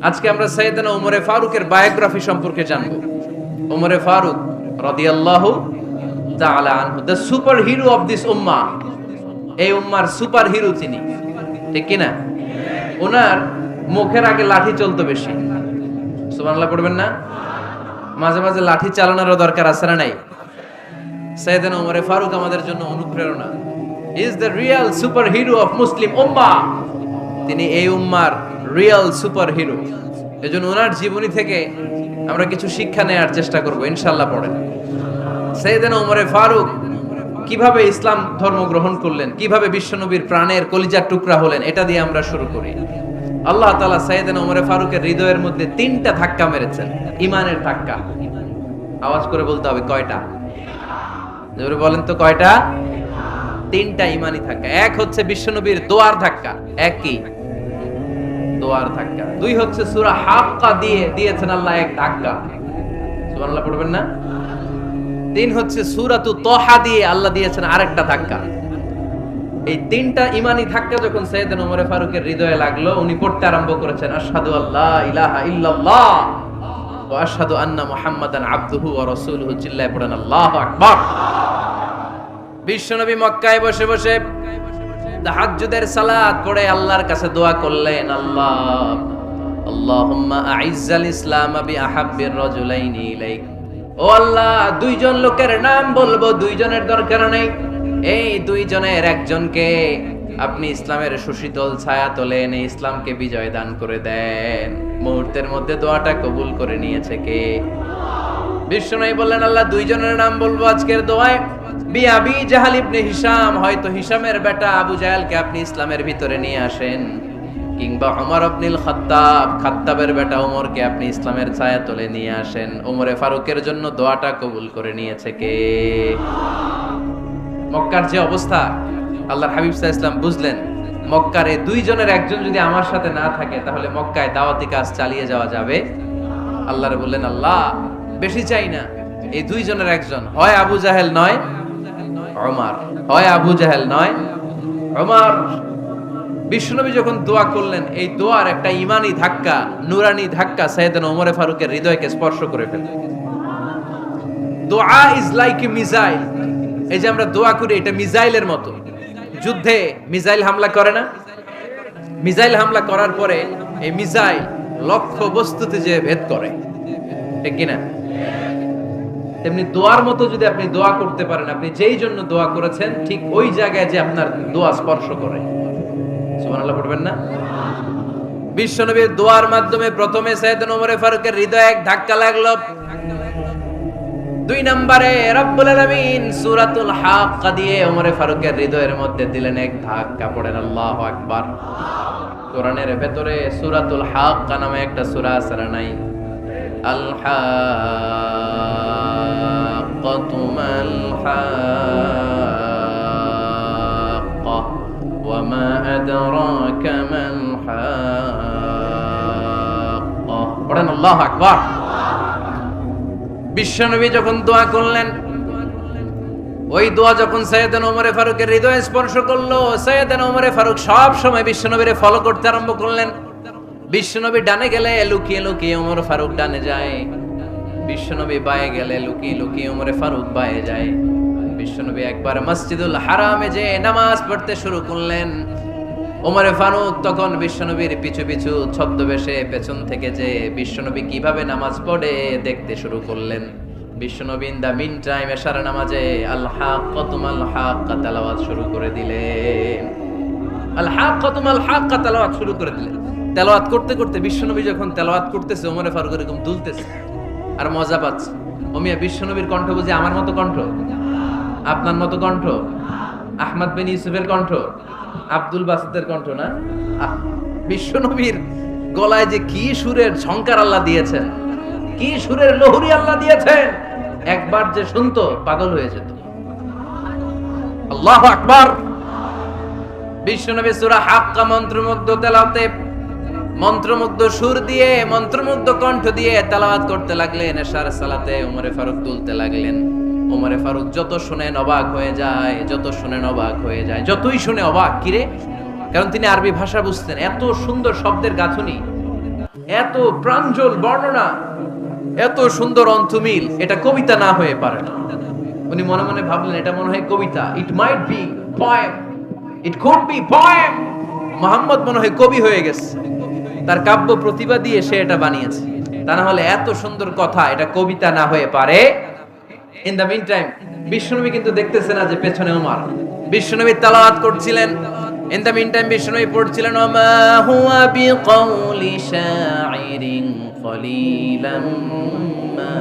আজকে আমরা সাইয়েদনা ওমরে ফারুকের বায়োগ্রাফি সম্পর্কে জানব। ওমরে ফারুক রাদিয়াল্লাহু তাআলা আনহু, the super hero of this উম্মাহ। এই উম্মার সুপার হিরো তিনি, ঠিক কি না? ওনার মুখের আগে লাঠি চলতো বেশি। সুবহানাল্লাহ পড়বেন না? মাঝে মাঝে লাঠি চালানোরও দরকার আছে না নাই? সাইয়েদনা ওমরে ফারুক আমাদের জন্য অনুপ্রেরণা। He is the real super hero of Muslim উম্মাহ। তিনি এই উম্মার রিয়েল সুপার হিরো। এজন্য ওনার জীবনী থেকে আমরা কিছু শিক্ষা নেওয়ার চেষ্টা করব ইনশাআল্লাহ। পড়েন সাইয়েদনা ওমরে ফারুক কিভাবে ইসলাম ধর্ম গ্রহণ করলেন, কিভাবে বিশ্বনবীর প্রাণের কলিজার টুকরা হলেন, এটা দিয়ে আমরা শুরু করি। আল্লাহ তাআলা সাইয়েদনা ওমরে ফারুকের হৃদয়ের মধ্যে 3টা ধাক্কা মেরেছেন, ঈমানের ধাক্কা। আওয়াজ করে বলতে হবে কয়টা? জোরে বলেন তো কয়টা? 3টা ঈমানি ধাক্কা। এক হচ্ছে বিশ্বনবীর দোয়ার ধাক্কা, এক কি? দোয়ার ধাক্কা। 2 হচ্ছে সূরা হাক্কা দিয়ে দিয়েছেন আল্লাহ এক ধাক্কা, সুবহানাল্লাহ পড়বেন না? 3 হচ্ছে সূরাতু তাহা দিয়ে আল্লাহ দিয়েছেন আরেকটা ধাক্কা। এই 3টা ঈমানি ধাক্কা যখন সাইয়েদনা ওমরে ফারুকের হৃদয়ে লাগলো, উনি পড়তে আরম্ভ করেছেন আশহাদু আল্লা ইলাহা ইল্লাল্লাহ ওয়া আশহাদু আন্না মুহাম্মাদান আবদুহু ওয়া রাসূলুহু। চিল্লায়ে পড়েন আল্লাহু আকবার। বিশ্বনবী মক্কায় বসে বসে তাহাজ্জুদের সালাত পড়ে আল্লাহর কাছে দোয়া করলেন, আল্লাহুম্মা আইজ্জাল ইসলাম বিআহাব্বির রাজুলাইনি ইলাইক। ও আল্লাহ, 2 জন লোকের নাম বলবো, 2 জনের দরকার নেই। এই 2 জনের একজনকে আপনি ইসলামের সুশীতল ছায়া তলে এনে ইসলামকে বিজয় দান করে দেন। মুহূর্তের মধ্যে দোয়াটা কবুল করে নিয়েছে কে? বিশ্বনবী বললেন, আল্লাহ 2 জনের নাম বলবো আজকের দোয়ায়। আবি জাহাল ইবনে হিশাম, হয়তো হিশামের বেটা আবু জাহেলকে আপনি ইসলামের ভিতরে নিয়ে আসেন, কিংবা ওমর ইবনুল খাত্তাব, খাত্তাবের বেটা ওমরকে আপনি ইসলামের ছায়া তলে নিয়ে আসেন। ওমরে ফারুকের জন্য দোয়াটা কবুল করে নিয়েছে কে? মক্কার যে অবস্থা, আল্লাহর হাবিব সাল্লাল্লাহু আলাইহি ওয়াসাল্লাম বুঝলেন মক্কার এই 2 জনের একজন যদি আমার সাথে না থাকে তাহলে মক্কায় দাওয়াতি কাজ চালিয়ে যাওয়া যাবে। আল্লাহরে বললেন, আল্লাহ বেশি চাই না, এই 2 জনের একজন, হয় আবু জাহেল নয় ওমর, হয় আবু জাহেল নয় ওমর। বিশ্বনবী যখন দোয়া করলেন, এই দোয়ার একটা ঈমানি ধাক্কা, নূরানি ধাক্কা সাইয়েদনা ওমরে ফারুকের হৃদয়কে স্পর্শ করে ফেলল। দোয়া ইজ লাইক এ মিসাইল। এই যে আমরা দোয়া করি, এটা মিসাইলের মতো। যুদ্ধে মিসাইল হামলা করে না? মিসাইল হামলা করার পরে এই মিসাইল লক্ষ্য বস্তুতে যে ভেদ করে, ঠিক কি না? তেমনি দোয়ার মতো যদি আপনি দোয়া করতে পারেন, আপনি যেই জন্য দোয়া করেছেন ঠিক ওই জায়গায় যে আপনার দোয়া স্পর্শ করে। সুবহানাল্লাহ পড়বেন না? বিশ্বনবীর দোয়ার মাধ্যমে প্রথমে সাইয়েদনা ওমরে ফারুকের হৃদয়ে এক ধাক্কা লাগলো। 2 নম্বরে রব্বুল আলামিন সূরাতুল হাক্কা দিয়ে ওমরে ফারুকের হৃদয়ের মধ্যে দিলেন এক ধাক্কা। পড়েন আল্লাহু আকবার। কোরআনের ভেতরে সূরাতুল হাক্কা নামে একটা সূরা আছে না নাই? আল হাক্কাতু মাল হাক্কা ওয়া মা আদরাকা মাল হাক্কা। পড়েন আল্লাহু আকবার। বিশ্বনবী যখন দোয়া করলেন, ওই দোয়া যখন সাইয়েদনা ওমরে ফারুকের হৃদয়ে স্পর্শ করলো, সাইয়েদনা ওমরে ফারুক সব সময় বিশ্বনবীরে ফলো করতে আরম্ভ করলেন। বিশ্বনবী ডানে গেলে লুকিয়ে লুকিয়ে ওমর ফারুক ডানে যায়, বিশ্বনবী বায়ে গেলে লুকিয়ে লুকিয়ে ওমরে ফারুক বায়ে যায়। বিশ্বনবী একবার মসজিদুল হারামে যে নামাজ পড়তে শুরু করলেন, ওমরে ফারুক তখন বিশ্বনবীর পিছু পিছু ছদ্মবেশে পেছন থেকে যে বিশ্বনবী কিভাবে নামাজ পড়ে দেখতে শুরু করলেন। বিশ্বনবী ইন দা মিন টাইম এশার নামাজে আল হাক্কাতু মাল হাক্কা তেলাওয়াত শুরু করে দিলেন। আল হাক্কাতু মাল হাক্কা তেলাওয়াত শুরু করে দিলেন। তেলাওয়াত করতে করতে বিশ্বনবী যখন তেলাওয়াত করতেছে, ওমরে ফারুক এরকম দুলতেছে আর মজা পাচ্ছে। ওমিয়া বিশ্বনবীর কণ্ঠ বুঝি আমার মতো কণ্ঠ, আপনার মতো কণ্ঠ, আহমদ বিন ইউসুফের কণ্ঠ, আব্দুল বাসিতের কণ্ঠ না? বিশ্বনবীর গলায় যে কি সুরের ঝংকার আল্লাহ দিয়েছেন, কি সুরের লহরী আল্লাহ দিয়েছেন, একবার যে শুনতো পাগল হয়ে যেত। আল্লাহু আকবার। বিশ্বনবী সূরা হাক্কা মন্ত্রমুগ্ধ তেলাওয়াতে, মন্ত্রমুগ্ধ সুর দিয়ে, মন্ত্রমুগ্ধ কণ্ঠ দিয়ে তেলাওয়াত করতে লাগলেন। এশার সালাতে ওমরে ফারুক তুলতে লাগলেন। ওমরে ফারুক যত শুনেন অবাক হয়ে যায়, যত শুনেন অবাক হয়ে যায়, যতই শুনে অবাক। কিরে? কারণ তিনি আরবি ভাষা বুঝতেন, এত সুন্দর শব্দের গাঁথুনি। এত প্রাঞ্জল বর্ণনা, এত সুন্দর অন্তমিল, এটা কবিতা না হয়ে পারে না। উনি মনে মনে ভাবলেন এটা মনে হয় কবিতা, it might be poem, it could be poem. Muhammad মনে হয় কবি হয়ে গেছে, তার কাব্য প্রতিভা দিয়ে সে এটা বানিয়েছে। তা না হলে এত সুন্দর কথা, এটা কবিতা না হয়ে পারে। ইন দ্য মিন টাইম বিশ্বনবী কিন্তু দেখতেছে না যে পেছনে ওমর। বিশ্বনবী তেলাওয়াত করছিলেন, ইন দ্য মিন টাইম বিশ্বনবী পড়ছিলেন ওমা হুয়া বিকাউলি শাইরিন কলিলাম মা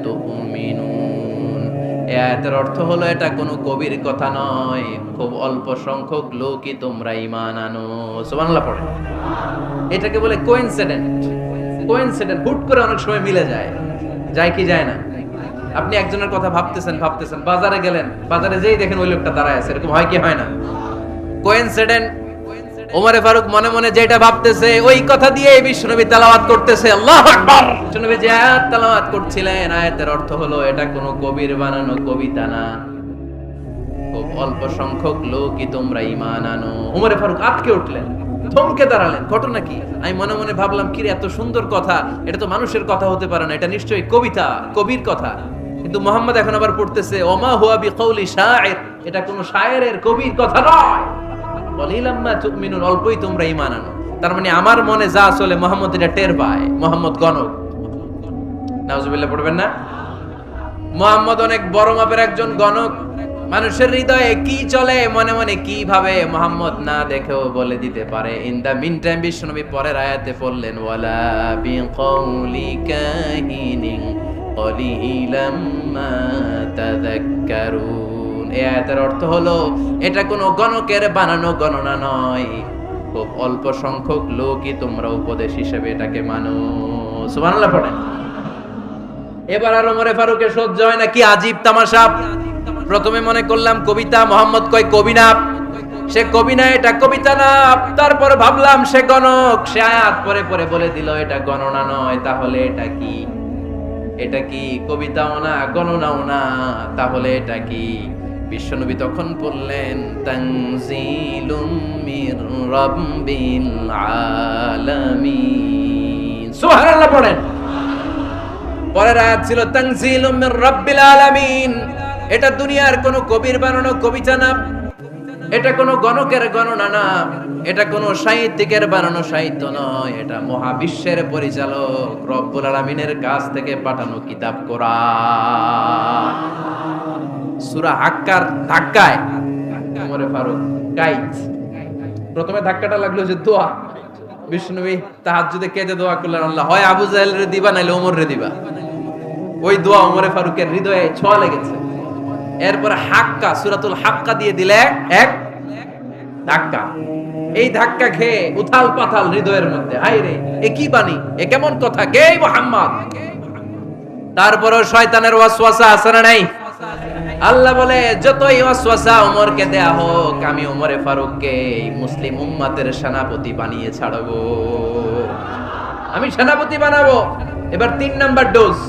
তুমিনুন। এই আয়াতের অর্থ হলো এটা কোনো কবির কথা নয়, খুব অল্প সংখ্যক লোকই তোমরা ঈমান আনো। সুবহানাল্লাহ পড়ে। এটাকে বলে কোইন্সিডেন্ট। কোইন্সিডেন্ট হুট করে অনেক সময় মিলে যায়, যায় কি যায় না? আপনি একজনের কথা ভাবতেছেন বাজারে গেলেন, বাজারে যেই দেখেন ওই লোকটা দাঁড়ায় আছে, এরকম হয় কি হয় না? কোইন্সিডেন্ট। ওমরে ফারুক মনে মনে যেটা ভাবতেছে ওই কথা দিয়ে বিশ্বনবী তেলাওয়াত করতেছে, আল্লাহু আকবার। বিশ্বনবী যে আয়াত তেলাওয়াত করছিলেন, আয়াতের অর্থ হলো এটা কোনো কবির বানানো কবিতা না, খুব অল্প সংখ্যক লোকই তোমরা ঈমান আনো। ওমরে ফারুক আটকে উঠলেন, থমকে দাঁড়ালেন। ঘটনা কি? আমি মনে মনে ভাবলাম কি রে, এত সুন্দর কথা, এটা তো মানুষের কথা হতে পারে না, এটা নিশ্চয়ই কবিতা, কবির কথা। কিন্তু মুহাম্মদ এখন আবার পড়তেছে ওমা হুয়া বিকাউলি শাইর, এটা কোনো শায়েরের কবির কথা নয়। কলিলাম মা তুমিনুন, অল্পই তোমরা ঈমান আনো। তার মানে আমার মনে যা চলে মুহাম্মদ এটা টের পায়। মুহাম্মদ গণক। নাউজুবিল্লাহ পড়বেন না? মুহাম্মদ অনেক বড় মাপের একজন গণক। মানুষের হৃদয়ে কি চলে, মনে মনে কি ভাবে, মুহাম্মদ না দেখেও বলে দিতে পারে। ইন দা মিন টাইম বিশ্বনবী পরের আয়াতে পড়লেন ওয়ালা বিকাউলি কাহিনিন কলিলাম মা তাযাক্কারুন। এই আয়াতের অর্থ হলো এটা কোনো গণকের বানানো গণনা নয়, খুব অল্প সংখ্যক লোকই তোমরা উপদেশ হিসেবে এটাকে মানো। সুবহানাল্লাহ পড়েন। এবার আর ওমরে ফারুকের সহ্য হয় না, কি আজীব তামাশা। প্রথমে মনে করলাম কবিতা, মোহাম্মদ কয় কবি না, সে কবি না, এটা কবিতা না। তারপরে ভাবলাম সে গণক, সে আয়াত পরে পরে বলে দিল এটা গণনা নয়, তাহলে এটা কি? এটা কি কবিতাও না, গণনাও না, তাহলে এটা কি? বিশ্বনবী তখন বললেন তানজিলুম মির রাব্বিল আলামিন। সুবহানাল্লাহ পড়েন। পরের আয়াত ছিল তানজিলুম মির রাব্বিল আলামিন। এটা দুনিয়ার কোনো কবির বানানো কবিতা না, এটা কোনো গণকের গণনা না, এটা কোনো সাহিত্যিকের বানানো সাহিত্য নয়, এটা মহাবিশ্বের পরিচালক রব্বুল আলামিনের কাছ থেকে পাঠানো কিতাব কোরআন। সূরা হাক্কার ধাক্কায় ওমরে ফারুক গাইড। প্রথমে ধাক্কাটা লাগলো যে দোয়া। বিশ্বনবী তাহাজ্জুদে কেঁদে দোয়া করলেন, আল্লাহ হয় আবু জাহেলের দিবা নাইলে ওমর রে দিবা। ওই দোয়া ওমরে ফারুকের হৃদয়ে ছোঁয়া লেগেছে। এরপরে হাক্কা, সূরাতুল হাক্কা দিয়ে দিলে এক ধাক্কা। এই ধাক্কা খেয়ে উথাল পাথাল হৃদয়ের মধ্যে, হায় রে এ কি বাণী, এ কেমন কথা, কে মুহাম্মদ? তারপরে শয়তানের ওয়াসওয়াসা আছে না নাই? আল্লাহ বলে যতই ওয়াসওয়াসা ওমরকে দেয়া হোক, আমি ওমরে ফারুককে মুসলিম উম্মতের সেনাপতি বানিয়ে ছাড়বো, আমি সেনাপতি বানাবো। এবার 3 নাম্বার ডোজ।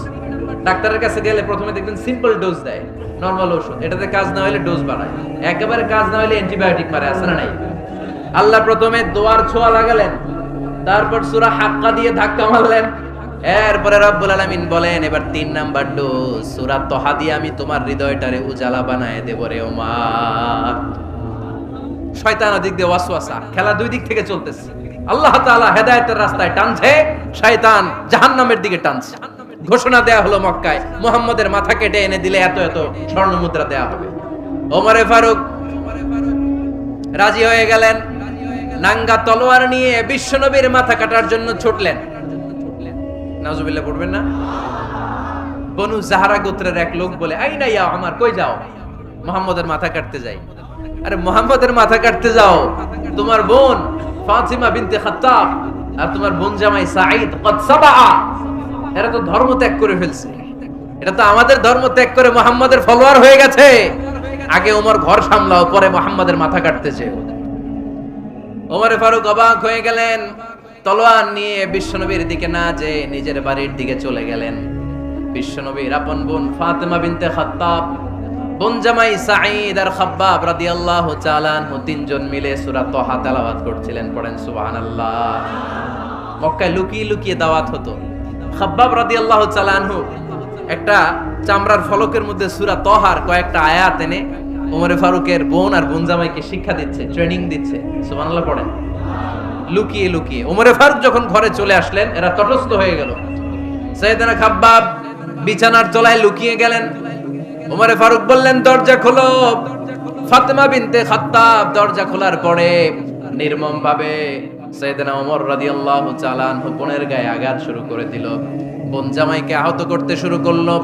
ডাক্তারের কাছে গেলে প্রথমে দেখবেন সিম্পল ডোজ দেয়, নরমাল ওষুধ, এটাতে কাজ না হলে ডোজ বাড়ায়, একেবারে কাজ না হলে অ্যান্টিবায়োটিক মারে, আছে না নাই? আল্লাহ প্রথমে দোয়ার ছোঁয়া লাগালেন, তারপর সূরা হাক্কা দিয়ে ধাক্কা মারলেন, এরপরে রব্বুল আলামিন বলেন এবার 3 নাম্বার ডোজ সূরা তহা দিয়ে আমি তোমার হৃদয়টারে উজালা বানায় দেব রে ওমর। শয়তান ওদিক দিয়ে ওয়াসওয়াসা, খেলা দুই দিক থেকে চলতেছে। আল্লাহ তাআলা হেদায়েতের রাস্তায় টানছে, শয়তান জাহান্নামের দিকে টানছে। ঘোষণা দেয়া হলো মক্কায়, মুহাম্মদের মাথা কেটে এনে দিলে এত এত স্বর্ণ মুদ্রা দেয়া হবে। ওমরে ফারুক রাজি হয়ে গেলেন, নাঙ্গা তলোয়ার নিয়ে বিশ্বনবীর মাথা কাটার জন্য ছুটলেন। নাউজুবিল্লাহ পড়বেন না? বনু জাহরা গোত্রের এক লোক বলে, আইনা ইয়া আমার, কই যাও? মুহাম্মদের মাথা কাটতে যাই। আরে মুহাম্মদের মাথা কাটতে যাও? তোমার বোন ফাতিমা বিনতে খাত্তাব আর তোমার বোন জামাই সাঈদ কদ সাবা, এরা তো ধর্ম ত্যাগ করে ফেলছে, এটা তো আমাদের ধর্ম ত্যাগ করে মুহাম্মদের ফলোয়ার হয়ে গেছে। আগে ওমর ঘর সামলাও, পরে মুহাম্মদের মাথা কাটতেছে। ওমরে ফারুক অবাক হয়ে গেলেন, তলোয়ার নিয়ে বিশ্বনবীর দিকে না যে নিজের বাড়ির দিকে চলে গেলেন। বিশ্বনবীর আপন বোন ফাতিমা বিনতে খাত্তাব, বোন জামাই সাঈদ আর খাব্বাব রাদিয়াল্লাহু তাআলা আনহু, তিনজন মিলে সূরা তহা তেলাওয়াত করছিলেন। পড়েন সুবহানাল্লাহ। মক্কায় লুকিয়ে লুকিয়ে দাওয়াত হতো। খাব্বাব রাদিয়াল্লাহু তাআলা আনহু একটা চামড়ার ফলকের মধ্যে সূরা তহার কয়েকটা আয়াত এনে ওমরে ফারুকের বোন আর বোন জামাইকে শিক্ষা দিচ্ছে, ট্রেনিং দিচ্ছে। সুবহানাল্লাহ পড়েন। লুকিয়ে লুকিয়ে ওমরে ফারুক যখন ঘরে চলে আসলেন, এরা তটস্থ হয়ে গেল। সাইয়েদনা খাব্বাব বিছানার তলায় লুকিয়ে গেলেন। ওমরে ফারুক বললেন, দরজা খোলো। ফাতেমা বিনতে খাত্তাব দরজা খোলার পরে নির্মম ভাবে সাইয়েদনা ওমর রাদিয়াল্লাহু তাআলা আনহু বোনের গায়ে আঘাত শুরু করে দিল। বোন জামাইকে আহত করতে শুরু করলো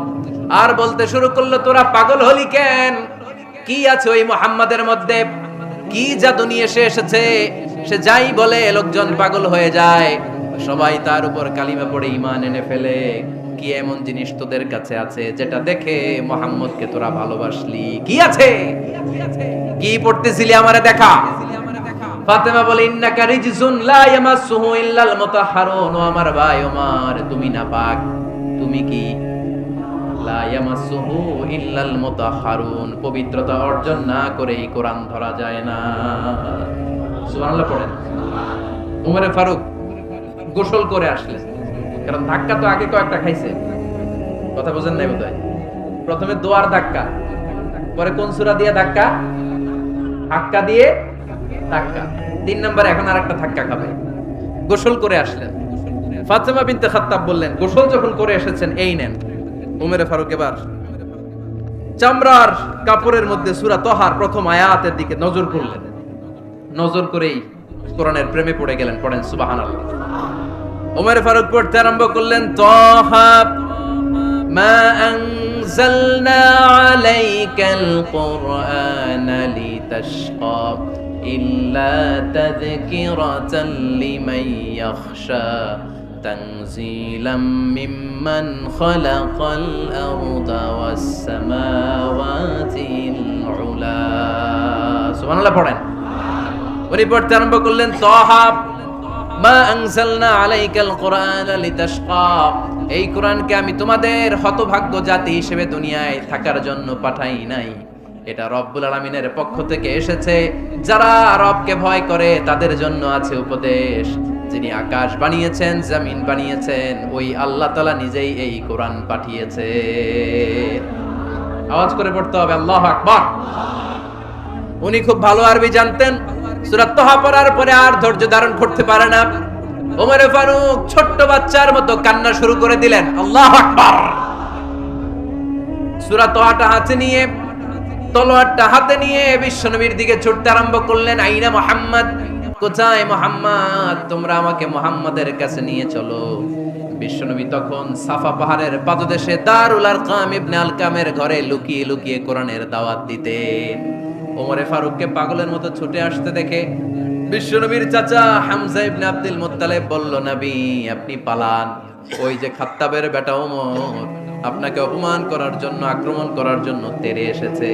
আর বলতে শুরু করলো, তোরা পাগল হলি কেন? কি আছে ওই মুহাম্মাদের মধ্যে? কি জাদু নিয়ে এসেছে? সে যাই বলে লোকজন পাগল হয়ে যায়, সবাই তার উপর কালিমা পড়ে ঈমান এনে ফেলে। কি এমন জিনিস তোদের কাছে আছে যেটা দেখে মুহাম্মদকে তোরা ভালোবাসলি? কি আছে? কি পড়তেছিলি আমারে দেখা। ফাতেমা বলে, ইন্নাকা রিজসুন লা ইয়ামাসসুহু ইল্লাল মুতাহহারুন। ও আমার ভাই ওমর, তুমি নাপাক। তুমি কি? লা ইয়ামাসসুহু ইল্লাল মুতাহহারুন, পবিত্রতা অর্জন না করে এই কোরআন ধরা যায় না। সুবহানাল্লাহ পড়েন। ওমরে ফারুক গোসল করে আসলেন, কারণ ধাক্কা তো আগে কয়েকটা খাইছে। কথা বুঝেন নাই বোধহয়? প্রথমে দোয়ার ধাক্কা, পরে কোন সূরা দিয়ে ধাক্কা? হাক্কা দিয়ে ধাক্কা। 3 নম্বরে এখন আরেকটা ধাক্কা খাবে। গোসল করে আসলেন। ফাতেমা বিনতে খাত্তাব বললেন, গোসল যখন করে এসেছেন, এই নেন। ওমরে ফারুক এবার চামড়ার কাপড়ের মধ্যে সূরা তহার প্রথম আয়াতের দিকে নজর করলেন। নজর করেই কোরআনের প্রেমে পড়ে গেলেন। পড়েন সুবহানাল্লাহ। ওমরে ফারুক পড়তে আরম্ভ করলেন, তহা মা আনজালনা আলাইকাল কুরআনা লিতাশকা ইল্লা তাযকিরাতাল লিমান ইয়াখশা তানজিলাম মিম্মান খালাকাল আরদা ওয়াস সামাওয়াতিল উলা। সুবহানাল্লাহ পড়েন। উনি পড়তে আরম্ভ করলেন, তহা মা আনজালনা আলাইকাল কুরআনা লিতাশকা, এই কোরআনকে আমি তোমাদের হতভাগ্য জাতি হিসেবে দুনিয়ায় থাকার জন্য পাঠাই নাই। এটা রব্বুল আলামিনের পক্ষ থেকে এসেছে। যারা রবকে ভয় করে তাদের জন্য আছে উপদেশ। যিনি আকাশ বানিয়েছেন, জমিন বানিয়েছেন, ওই আল্লাহ তাআলা নিজেই এই কোরআন পাঠিয়েছে। আওয়াজ করে পড়তে হবে, আল্লাহু আকবার। উনি খুব ভালো আরবি জানতেন। সূরা তহা পড়ার পরে আর ধৈর্য ধারণ করতে পারে না। ওমরে ফারুক ছোট্ট বাচ্চার মতো কান্না শুরু করে দিলেন। আল্লাহু আকবার। সূরা তহাটা হাতে নিয়ে, তলোয়ারটা হাতে নিয়ে বিশ্বনবীর দিকে ছুটতে আরম্ভ করলেন। আইনা মুহাম্মদ, কোথায় মুহাম্মদ? তোমরা আমাকে মুহাম্মাদের কাছে নিয়ে চলো। বিশ্বনবী তখন সাফা পাহাড়ের পাদদেশে দারুল আরকাম ইবনে আলকামের ঘরে লুকিয়ে লুকিয়ে কোরআনের দাওয়াত দিতেন। ওমরে ফারুককে পাগলের মতো ছুটে আসতে দেখে বিশ্বনবীর চাচা হামজা ইবনে আব্দুল মুত্তালিব বলল, নবী আপনি পালান। ওই যে খাত্তাবের বেটা ওমর আপনাকে অপমান করার জন্য, আক্রমণ করার জন্য তেড়ে এসেছে।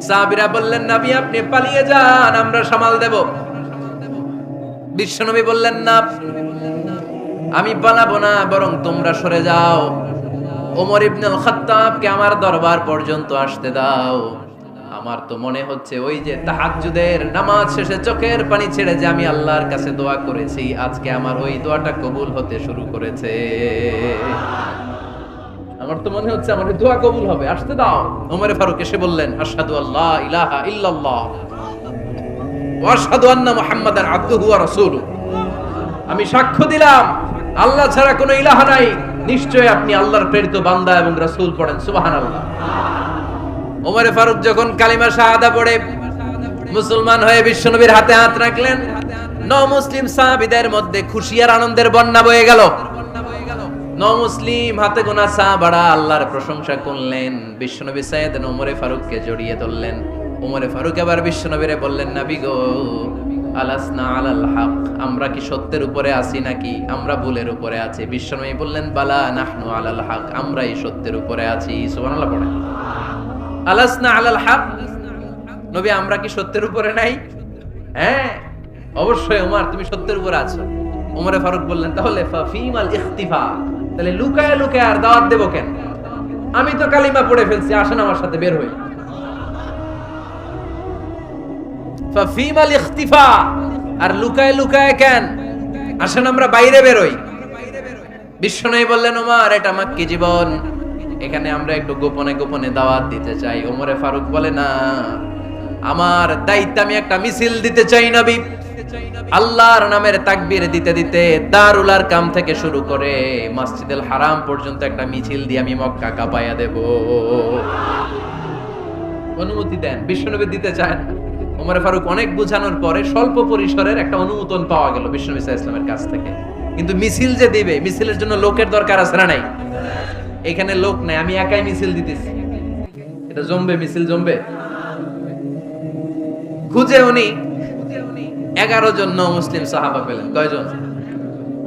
সাহাবীরা বললেন, নবী আপনি পালিয়ে যান, আমরা সামাল দেব। বিশ্বনবী বললেন, না আমি পালাবো না, বরং তোমরা সরে যাও। ওমর ইবনুল খাত্তাবকে আমার দরবার পর্যন্ত আসতে দাও। আমার তো মনে হচ্ছে ওই যে তাহাজ্জুদের নামাজ শেষে চোখের পানি ছেড়ে যে আমি আল্লাহর কাছে দোয়া করেছি, আজকে আমার ওই দোয়াটা কবুল হতে শুরু করেছে। আমার তো মনে হচ্ছে আমার দোয়া কবুল হবে, আসতে দাও। ওমরে ফারুক এসে বললেন, আশহাদু আল্লা ইলাহা ইল্লাল্লাহ ওয়া আশহাদু আন্না মুহাম্মাদান আবদুহু ওয়া রাসূলুহু। আমি সাক্ষ্য দিলাম আল্লাহ ছাড়া কোনো ইলাহ নাই, নিশ্চয় আপনি আল্লাহর প্রেরিত বান্দা এবং রাসূল। পড়েন সুবহানাল্লাহ। ওমরে ফারুক যখন কালিমা শাহাদা পড়ে মুসলমান হয়ে বিশ্বনবীর হাতে হাত রাখলেন, মুসলিম সাহাবীদের মধ্যে খুশি আর আনন্দের বন্যা বয়ে গেল। মুসলিম হাতে গোনা সাহাবারা আল্লাহর প্রশংসা করলেন। বিশ্বনবী সাইয়েদনা ওমরে ফারুককে জড়িয়ে ধরলেন। ওমরে ফারুক আবার বিশ্বনবীরে বললেন, নবী গো, আলাসনা আলাল হক, আমরা কি সত্যের উপরে আছি নাকি আমরা ভুলের উপরে আছি? বিশ্বনবী বললেন, বালা নাহনু আলাল হক, আমরাই সত্যের উপরে আছি। সুবহানাল্লাহ পড়েন। আলাসনা আলাল হক, নবী আমরা কি সত্যের উপরে নাই? হ্যাঁ অবশ্যই ওমর, তুমি সত্যের উপরে আছো। ওমরে ফারুক বললেন, তাহলে ফাফিমাল ইখতিফা, তাহলে লুকায় লুকায় আর দাওয়াত দেব কেন? আমি তো কালিমা পড়ে ফেলছি, আসেন আমার সাথে বের হই। ফাফিমাল ইখতিফা, আর লুকায় লুকায় কেন? আসেন আমরা বাইরে বেরোই। বিশ্বনবী বললেন, ওমর এটা মাক্কি জীবন, এখানে আমরা একটু গোপনে গোপনে দাওয়াত দিতে চাই। ওমরে ফারুক বলে, না, আমার দায়িত্ব, আমি একটা মিছিল দিতে চাই নবী। আল্লাহর নামের তাকবীর দিতে দিতে দারুল আরকাম থেকে শুরু করে মসজিদুল হারাম পর্যন্ত একটা মিছিল দিয়ে আমি মক্কা কাঁপাইয়া দেব। অনুমতি দেন। বিশ্বনবী দিতে চায় না। ওমর ফারুক অনেক বুঝানোর পরে স্বল্প পরিসরের একটা অনুমোদন পাওয়া গেল বিশ্বনবী সাল্লাল্লাহু আলাইহি ওয়াসাল্লামের কাছ থেকে। কিন্তু মিছিল যে দিবে, মিছিলের জন্য লোকের দরকার আছে না নাই? এখানে লোক নাই, আমি একাই মিছিল দিতেছি। এটা জমবে, মিছিল জমবে। খুঁজে উনি 11 জন মুসলিম সাহাবা পেলেন। কয়জন?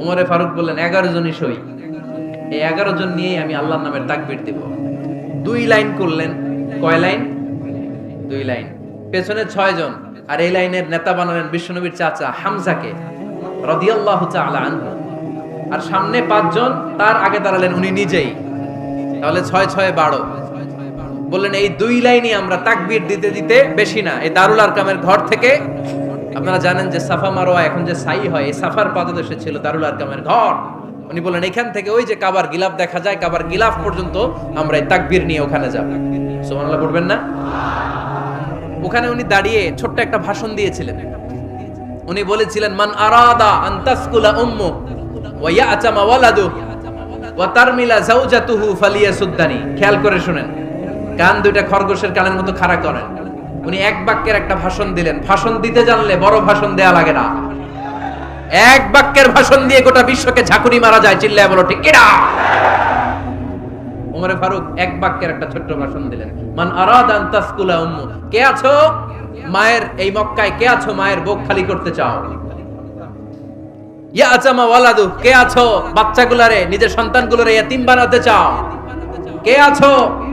ওমরে ফারুক বললেন 11 জনই সই। এই 11 জন নিয়ে আমি আল্লাহর নামের তাকবীর দিব। 2 লাইন করলেন। কয় লাইন? 2 লাইন। পেছনে 6 জন, আর এই লাইনের নেতা বানালেন বিশ্বনবীর চাচা হামজাকে রাদিয়াল্লাহু তাআলা আনহু। আর সামনে 5 জন, তার আগে দাঁড়ালেন উনি নিজেই। তাহলে 6 6 12। বললেন এই 2 লাইনই আমরা তাকবীর দিতে দিতে, বেশি না, এই দারুল আরকামের ঘর থেকে, আপনারা জানেন যে সাফা মারওয়া এখন যে সাই হয়, এই সাফার পাদদেশে ছিল দারুল আরকামের ঘর। উনি বলেন এখান থেকে ওই যে কাবার গিলাফ দেখা যায়, কাবার গিলাফ পর্যন্ত আমরা এই তাকবীর নিয়ে ওখানে যাব। সুবহানাল্লাহ পড়বেন না? ওখানে উনি দাঁড়িয়ে ছোট্ট একটা ভাষণ দিয়েছিলেন। উনি বলেছিলেন, মান আরাদা আন তাসকুলা উম্মু ওয়া ইয়াতামা ওয়ালাদু ওয়া তারমিলা যাওজাতুহু ফালিয়াসুদ্দানি। খেয়াল করে শুনেন, কান দুইটা খরগোশের কানের মতো খাড়া করেন। উনি এক বাক্যের একটা ভাষণ দিলেন। ভাষণ দিতে জানলে বড় ভাষণ দেয়া লাগে না। এক বাক্যের ভাষণ দিয়ে গোটা বিশ্বকে ঝাঁকুনি মারা যায়। চিল্লায় বলো ঠিক কিনা? ওমরে ফারুক এক বাক্যের একটা ছোট্ট ভাষণ দিলেন। মান আরাদা আন তাসকুলা উম্মু, কে আছো মায়ের এই মক্কায়, কে আছো মায়ের বুক খালি করতে চাও? ইয়া আচামা ওয়ালাদু, কে আছো বাচ্চাগুলারে, নিজের সন্তানগুলোরে ইয়াতিম বানাতে চাও? কে আছো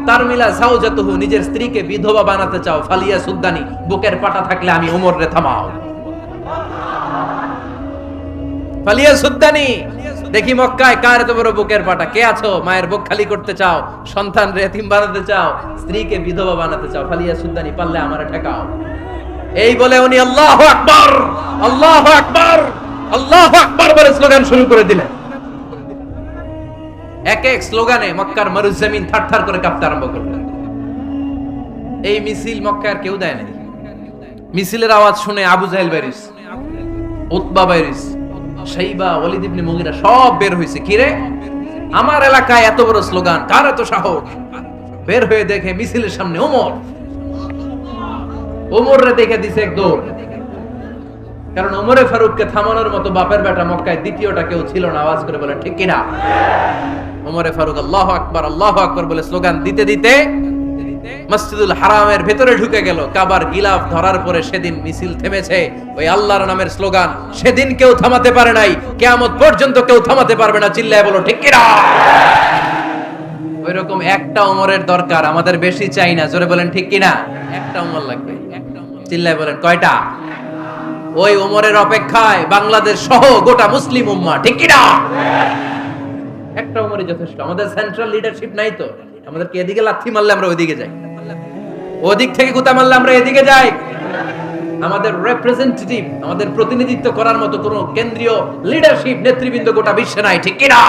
তারমিলা যাওজাতুহু, নিজের স্ত্রীকে বিধবা বানাতে চাও? ফালিয়া সুদ্দানি, বুকের পাটা থাকলে আমি ওমর রে থামাও। ফালিয়া সুদ্দানি, দেখি মক্কায় কার এত বড় বুকের পাটা। কে আছো মায়ের বুক খালি করতে চাও, সন্তান রে এতিম বানাতে চাও, স্ত্রীকে বিধবা বানাতে চাও? ফালিয়া সুদ্দানি, পারলে আমারে ঠেকাও। এই বলে উনি আল্লাহু আকবার, আল্লাহু আকবার, আল্লাহু আকবার বলে স্লোগান শুরু করে দিলেন। এক এক স্লোগানে মক্কার মরুজমিন থারথার করে কাঁপতে আরম্ভ করলেন। এই মিছিল মক্কার কেউ দেয় নাই। মিছিলের আওয়াজ শুনে আবু জাহেল বাইরিস, উতবা বাইরিস, শাইবা, ওয়ালিদ ইবনে মুগিরা সব বের হইছে। কি রে, আমার এলাকায় এত বড় স্লোগান, কার এত সাহস? বের হয়ে দেখে মিছিলের সামনে ওমর। ওমর রে দেখে দিছে এক দৌড়। কারণ ওমরে ফারুককে থামানোর মতো বাপের বেটা মক্কায় দ্বিতীয়টা কেউ ছিল না। আওয়াজ করে বলে ঠিক কিনা? ওমরে ফারুক আল্লাহু আকবার, আল্লাহু আকবার বলে স্লোগান দিতে দিতে মসজিদুল হারামের ভেতরে ঢুকে গেল। কাবার গিলাফ ধরার পরে সেদিন মিছিল থেমেছে। ওই আল্লাহর নামের স্লোগান সেদিন কেউ থামাতে পারে নাই, কিয়ামত পর্যন্ত কেউ থামাতে পারবে না। চিল্লায় বলো ঠিক কিনা? ওইরকম একটা ওমরের দরকার, আমাদের বেশি চাই না। জোরে বলেন ঠিক কিনা? একটা ওমর লাগবে। চিল্লায় বলেন কয়টা? ওই ওমরের অপেক্ষায় বাংলাদেশ সহ গোটা মুসলিম উম্মাহ। ঠিক কিনা? একটা ওমরই যথেষ্ট। আমাদের সেন্ট্রাল লিডারশিপ নাই তো, আমাদেরকে এদিকে লাথি মারলে আমরা ওইদিকে যাই, ওদিক থেকে গুতা মারলে আমরা এদিকে যাই। আমাদের রিপ্রেজেন্টেটিভ, আমাদের প্রতিনিধিত্ব করার মতো কোনো কেন্দ্রীয় লিডারশিপ নেতৃবৃন্দ গোটা বিশ্বে নাই। ঠিক কিনা?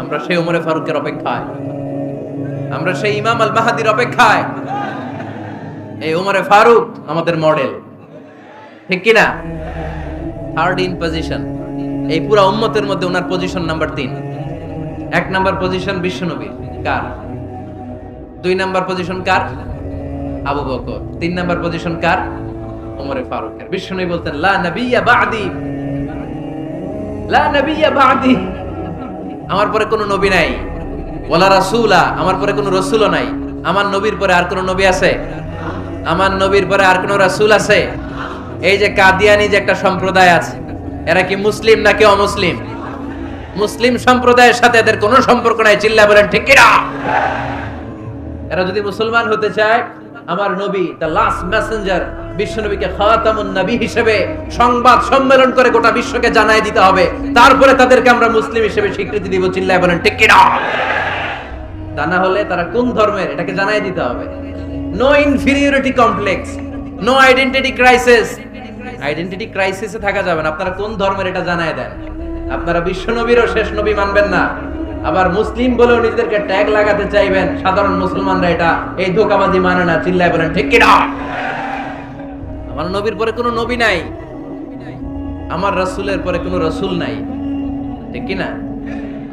আমরা সেই ওমরে ফারুকের অপেক্ষায়, আমরা সেই ইমাম আল মাহদির অপেক্ষায়। এই ওমরে ফারুক আমাদের মডেল। ঠিক কিনা? থার্ড ইন পজিশন এই পুরা উম্মতের মধ্যে ওনার পজিশন নাম্বার 3। 1 নাম্বার পজিশন বিশ্বনবীর। কার? 2 নাম্বার পজিশন কার? আবু বকর। 3 নাম্বার পজিশন কার? ওমরে ফারুকের। বিশ্বনবী বলতেন লা নবিয়্যা বা'দি, লা নবিয়্যা বা'দি, আমার পরে কোনো নবী নাই। ওয়ালা রাসূলা, আমার পরে কোনো রাসূলও নাই। আমার নবীর পরে আর কোনো নবী আছে? আমার নবীর পরে আর কোনো রাসূল আছে? এই যে কাদিয়ানি যে একটা সম্প্রদায় আছে, এরা কি মুসলিম নাকি অমুসলিম? মুসলিম সম্প্রদায়ের সাথে এদের কোনো সম্পর্ক নাই। চিল্লা বলেন ঠিক কিনা? এরা যদি মুসলমান হতে চায়, আমার নবী দ্য লাস্ট মেসেঞ্জার বিশ্বনবীকে খাতামুন নবী হিসেবে সংবাদ সম্মেলন করে গোটা বিশ্বকে জানাই দিতে হবে। তারপরে তাদেরকে আমরা মুসলিম হিসেবে স্বীকৃতি দিব। চিল্লায় বলেন ঠিক কিনা? তা না হলে তারা কোন ধর্মের এটাকে জানাই দিতে হবে। No inferiority complex, no identity crisis, identity ক্রাইসিসে থাকা যাবে না। আপনারা কোন ধর্মের এটা জানায় দেন। আপনারা বিশ্ব নবীরও শেষ নবী মানবেন না, আবার মুসলিম বলেও নিজেদেরকে ট্যাগ লাগাতে চাইবেন। সাধারণ মুসলমানরা এটা এই ধোঁকাবাজি মানে না। চিল্লায় বলেন ঠিক কিনা? আমার নবীর পরে কোনো নবী নাই, আমার রাসূলের পরে কোনো রাসূল নাই, ঠিক কিনা?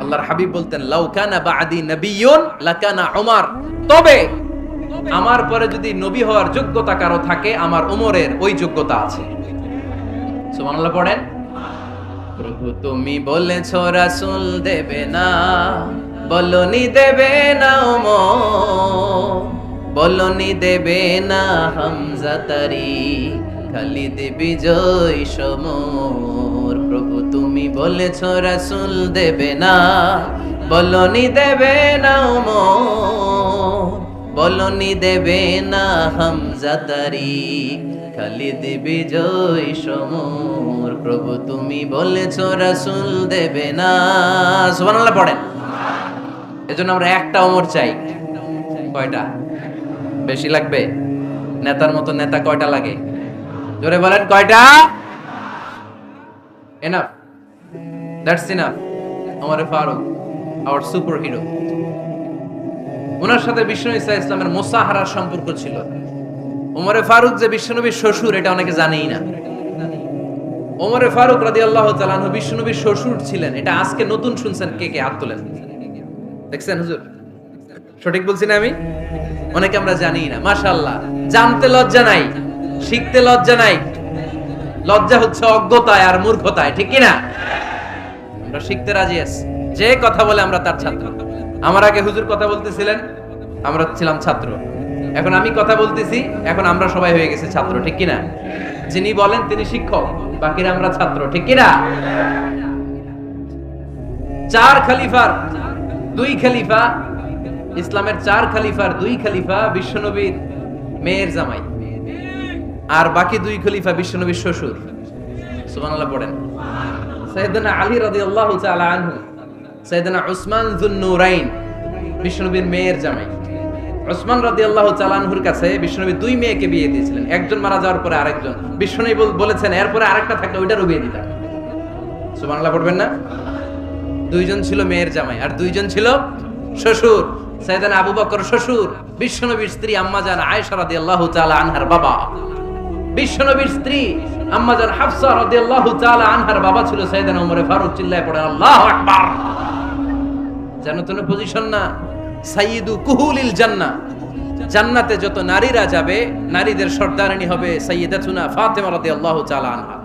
আল্লাহর হাবিব বলতেন লাউ কানা বাদি নাবিয়্যুন লাকানা উমর, তবে আমার পরে যদি নবী হওয়ার যোগ্যতা কারো থাকে আমার ওমরের ওই যোগ্যতা আছে। সুবহানাল্লাহ পড়েন। প্রভু তুমি বলেছো রাসূল দেবে না, বলনি দেবে না ওমর, বলনি দেবে না হামজা তারি, খালিদ বিজয় সমর। প্রভু তুমি বলেছো রাসূল দেবে না, বলনি দেবে না ওমর, বলনি দেবে না হামজা তারি, খালিদ বিজয় সমর। প্রভু তুমি বলেছো রাসূল দেবে না। সুবহানাল্লাহ পড়েন। এজন্য আমরা একটা ওমর চাই। কয়টা? বেশি লাগবে? নেতার মতো নেতা কয়টা লাগে? জোরে বলেন কয়টা? Enough, that's enough. Omar Farooq our super hero. ওনার সাথে বিশ্বনবী সাল্লাল্লাহু আলাইহি ওয়াসাল্লামের মুসাহারার সম্পর্ক ছিল। ওমর ফারুক যে বিশ্বনবীর শ্বশুর এটা অনেকে জানেই না। ওমর ফারুক রাদিয়াল্লাহু তাআলা আনহু বিশ্বনবীর শ্বশুর ছিলেন। এটা আজকে নতুন শুনছেন, কে কে হাত তোলেন। দেখছেন হুজুর? সঠিক বলছি না আমি? অনেকে আমরা জানি না। মাশাআল্লাহ, জানতে লজ্জা নাই, শিখতে লজ্জা নাই। লজ্জা হচ্ছে অজ্ঞতায় আর মূর্খতায়, ঠিক কি না? আমরা শিখতে রাজি আছি। যে কথা বলে আমরা তার ছাত্র। আমার আগে হুজুর কথা বলতেছিলেন, আমরা ছিলাম ছাত্র। এখন আমি কথা বলতেছি, এখন আমরা সবাই হয়ে গেছি ছাত্র, ঠিক কি না? যিনি বলেন তিনি শিক্ষক, বাকিরা আমরা ছাত্র, ঠিক কি না? চার খলিফার দুই খলিফা, ইসলামের চার খলিফার দুই খলিফা বিশ্বনবীর মেয়ের জামাই, আর বাকি দুই খলিফা বিশ্বনবীর শ্বশুর। সুবহানাল্লাহ পড়েন। সাইয়েদনা আলী রাদিয়াল্লাহু তাআলা আনহু, সাইয়েদনা উসমান যুন নূরাইন বিশ্বনবীর মেয়ের জামাই। উসমান রাদিয়াল্লাহু তাআলা আনহুর কাছে বিশ্বনবী দুই মেয়েকে বিয়ে দিয়েছিলেন। একজন মারা যাওয়ার পরে আরেকজন। বিশ্বনবী বলেছেন এরপরে আরেকটা থাকলে ওইটারও বিয়ে দিতাম। সুবহানাল্লাহ পড়বেন না? দুইজন ছিল মেয়ের জামাই আর দুইজন ছিল শ্বশুর। সাইয়েদনা আবু বকর শ্বশুর, বিশ্বনবীর স্ত্রী আম্মাজান আয়েশা রাদিয়াল্লাহু তাআলা আনহার বাবা। বিশ্বনবীর স্ত্রী আম্মাজান হাফসা রাদিয়াল্লাহু তাআলা আনহার বাবা ছিল সাইয়েদনা ওমর ফারুক। চিল্লায় পড়েন আল্লাহু আকবার। জানো তো পজিশন না? সাইয়্যিদু কুহুলিল জান্নাহ, জান্নাতে যত নারীরা যাবে নারীদের সর্দারিনী হবে সাইয়্যিদাতুনা ফাতেমা রাদিয়াল্লাহু তাআলা আনহা।